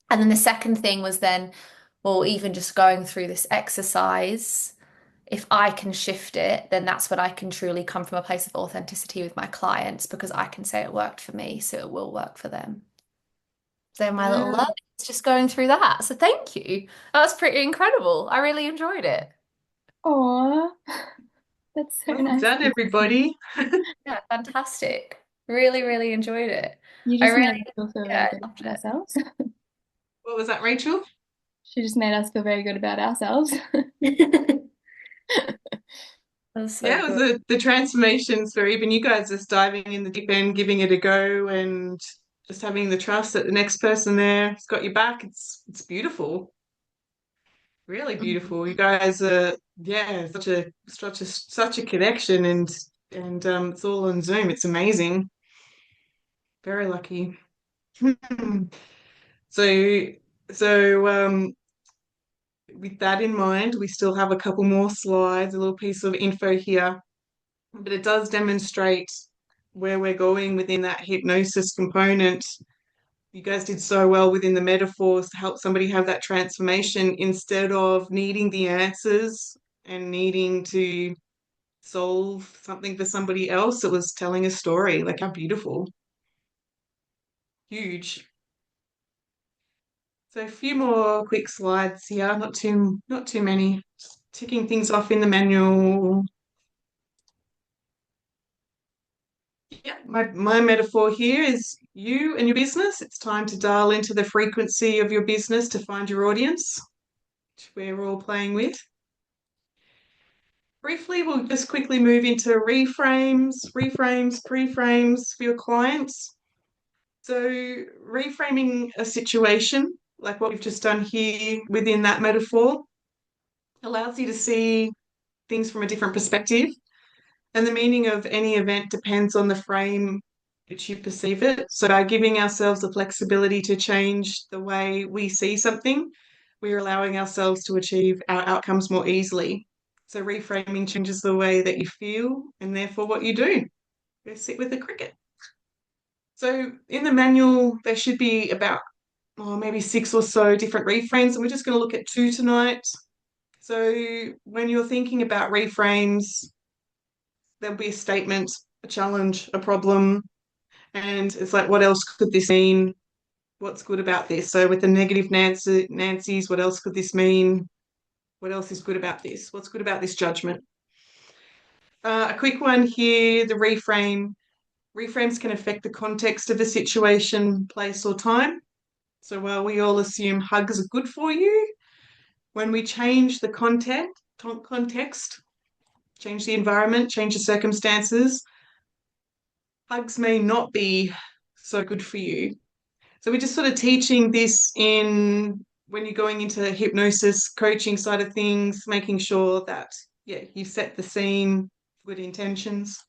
Speaker 3: And then the second thing was then, well, even just going through this exercise, if I can shift it, then that's when I can truly come from a place of authenticity with my clients because I can say it worked for me, so it will work for them. So my little
Speaker 1: Yeah.
Speaker 3: learning is just going through that. So thank you. That was pretty incredible. I really enjoyed it.
Speaker 6: Aw, that's so
Speaker 1: Well
Speaker 6: nice.
Speaker 1: done, everybody.
Speaker 3: Yeah, fantastic. Really, really enjoyed it.
Speaker 6: You
Speaker 3: I
Speaker 6: just made
Speaker 3: really,
Speaker 6: us feel very
Speaker 3: yeah,
Speaker 6: good
Speaker 3: I loved
Speaker 6: about
Speaker 3: it.
Speaker 6: ourselves.
Speaker 1: What was that, Rachel?
Speaker 6: She just made us feel very good about ourselves.
Speaker 3: That was so
Speaker 1: Yeah, it was
Speaker 3: good.
Speaker 1: the transformations for even you guys just diving in the deep end, giving it a go, and just having the trust that the next person there has got your back. It's beautiful, really beautiful. You guys are, yeah, such a connection, and it's all on Zoom. It's amazing. Very lucky. So with that in mind, we still have a couple more slides, a little piece of info here, but it does demonstrate where we're going within that hypnosis component. You guys did so well within the metaphors to help somebody have that transformation instead of needing the answers and needing to solve something for somebody else. It was telling a story. Like, how beautiful. Huge. So a few more quick slides here, not too many. Just ticking things off in the manual. Yeah, my metaphor here is you and your business. It's time to dial into the frequency of your business to find your audience, which we're all playing with. Briefly, we'll just quickly move into pre-frames for your clients. So reframing a situation, like what we've just done here within that metaphor, allows you to see things from a different perspective. And the meaning of any event depends on the frame which you perceive it. So by giving ourselves the flexibility to change the way we see something, we're allowing ourselves to achieve our outcomes more easily. So reframing changes the way that you feel and therefore what you do. Go sit with the cricket. So in the manual, there should be about maybe 6 or so different reframes, and we're just going to look at 2 tonight. So when you're thinking about reframes, there'll be a statement, a challenge, a problem, and it's like, what else could this mean? What's good about this? So with the negative Nancy's, what else could this mean? What else is good about this? What's good about this judgment? A quick one here, the reframe. Reframes can affect the context of a situation, place, or time. So while we all assume hugs are good for you, when we change the context, change the environment, change the circumstances, hugs may not be so good for you. So we're just sort of teaching this in when you're going into hypnosis coaching side of things, making sure that, you set the scene, good intentions.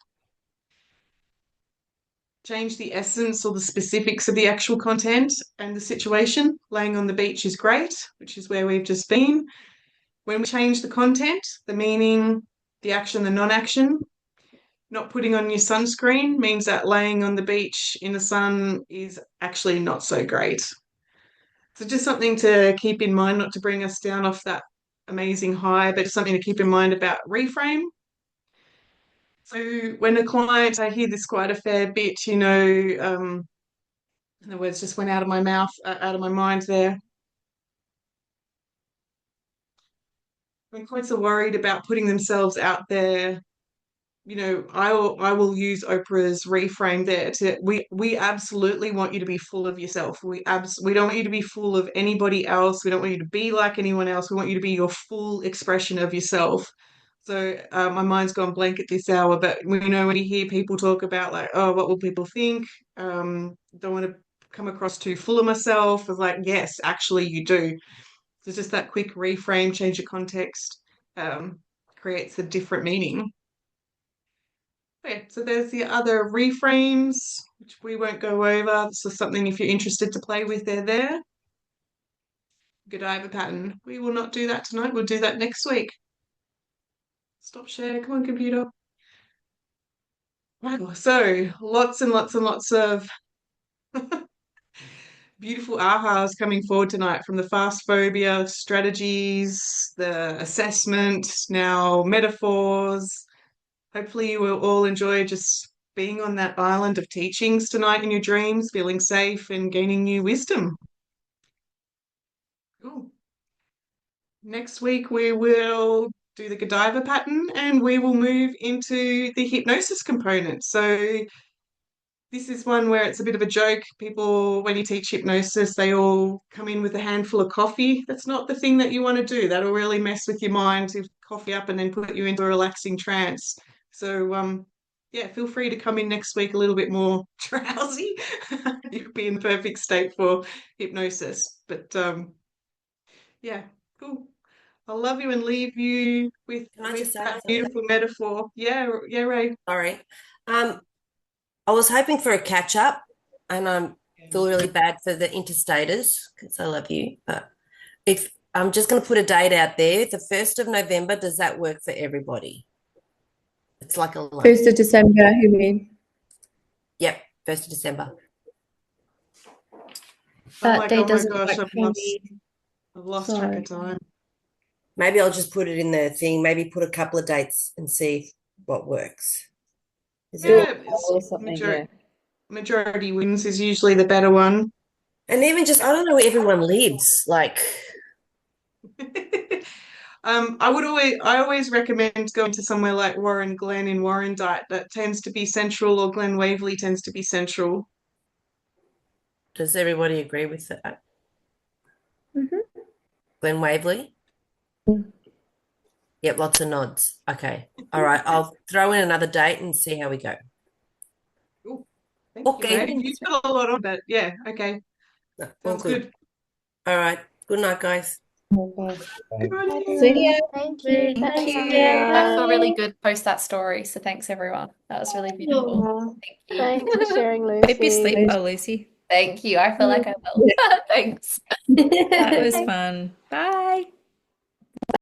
Speaker 1: Change the essence or the specifics of the actual content and the situation. Laying on the beach is great, which is where we've just been. When we change the content, the meaning, the action, the non-action, not putting on your sunscreen means that laying on the beach in the sun is actually not so great. So just something to keep in mind, not to bring us down off that amazing high, but something to keep in mind about reframe. So when a client, I hear this quite a fair bit, the words just went out of my mouth, out of my mind there. When clients are worried about putting themselves out there, I will use Oprah's reframe there we absolutely want you to be full of yourself. We don't want you to be full of anybody else. We don't want you to be like anyone else. We want you to be your full expression of yourself. So my mind's gone blank at this hour, but when you hear people talk about like, oh, what will people think? Don't want to come across too full of myself. It's like, yes, actually you do. So just that quick reframe, change your context, creates a different meaning. Okay, so there's the other reframes, which we won't go over. This is something if you're interested to play with, they're there. Godiva pattern. We will not do that tonight. We'll do that next week. Stop share. Come on, computer. Wow. So lots and lots and lots of beautiful ahas coming forward tonight from the fast phobia strategies, the assessment, now metaphors. Hopefully you will all enjoy just being on that island of teachings tonight in your dreams, feeling safe and gaining new wisdom. Cool. Next week we will do the Godiva pattern and we will move into the hypnosis component. So this is one where it's a bit of a joke. People, when you teach hypnosis, they all come in with a handful of coffee. That's not the thing that you want to do. That'll really mess with your mind to coffee up and then put you into a relaxing trance. So, feel free to come in next week a little bit more drowsy. You'll be in the perfect state for hypnosis. But cool. I'll love you and leave you with that beautiful metaphor. Yeah, Ray.
Speaker 8: Sorry. I was hoping for a catch up, and I feel really bad for the interstaters because I love you. But if I'm just going to put a date out there, the 1st of November, does that work for everybody? It's like a
Speaker 13: 1st of December, you mean?
Speaker 8: Yep, 1st of December.
Speaker 11: That day
Speaker 1: Oh my
Speaker 11: doesn't
Speaker 1: gosh,
Speaker 11: work for me.
Speaker 1: I've lost track of time.
Speaker 8: Maybe I'll just put it in the thing, maybe put a couple of dates and see what works.
Speaker 1: Majority wins is usually the better one.
Speaker 8: And even just, I don't know where everyone lives. Like,
Speaker 1: I always recommend going to somewhere like Warren Glen in Warrandyte. That tends to be central, or Glen Waverley tends to be central.
Speaker 8: does everybody agree with that?
Speaker 13: Mm-hmm.
Speaker 8: Glen Waverley? Yep, lots of nods. Okay. All right. I'll throw in another date and see how we go.
Speaker 1: Thank you, Ray. You've got a lot on that. Yeah, okay. Sounds good.
Speaker 8: All right. Good night, guys.
Speaker 1: Good night.
Speaker 13: See ya.
Speaker 3: Thank
Speaker 11: you.
Speaker 3: Thank
Speaker 11: you.
Speaker 3: you. I feel really good post that story. So thanks everyone. That was really beautiful.
Speaker 7: Thanks for sharing, Lucy.
Speaker 14: Hope you sleep well, Lucy.
Speaker 3: Thank you. I feel like I will. Thanks.
Speaker 14: That was
Speaker 11: Thanks.
Speaker 14: fun. Bye.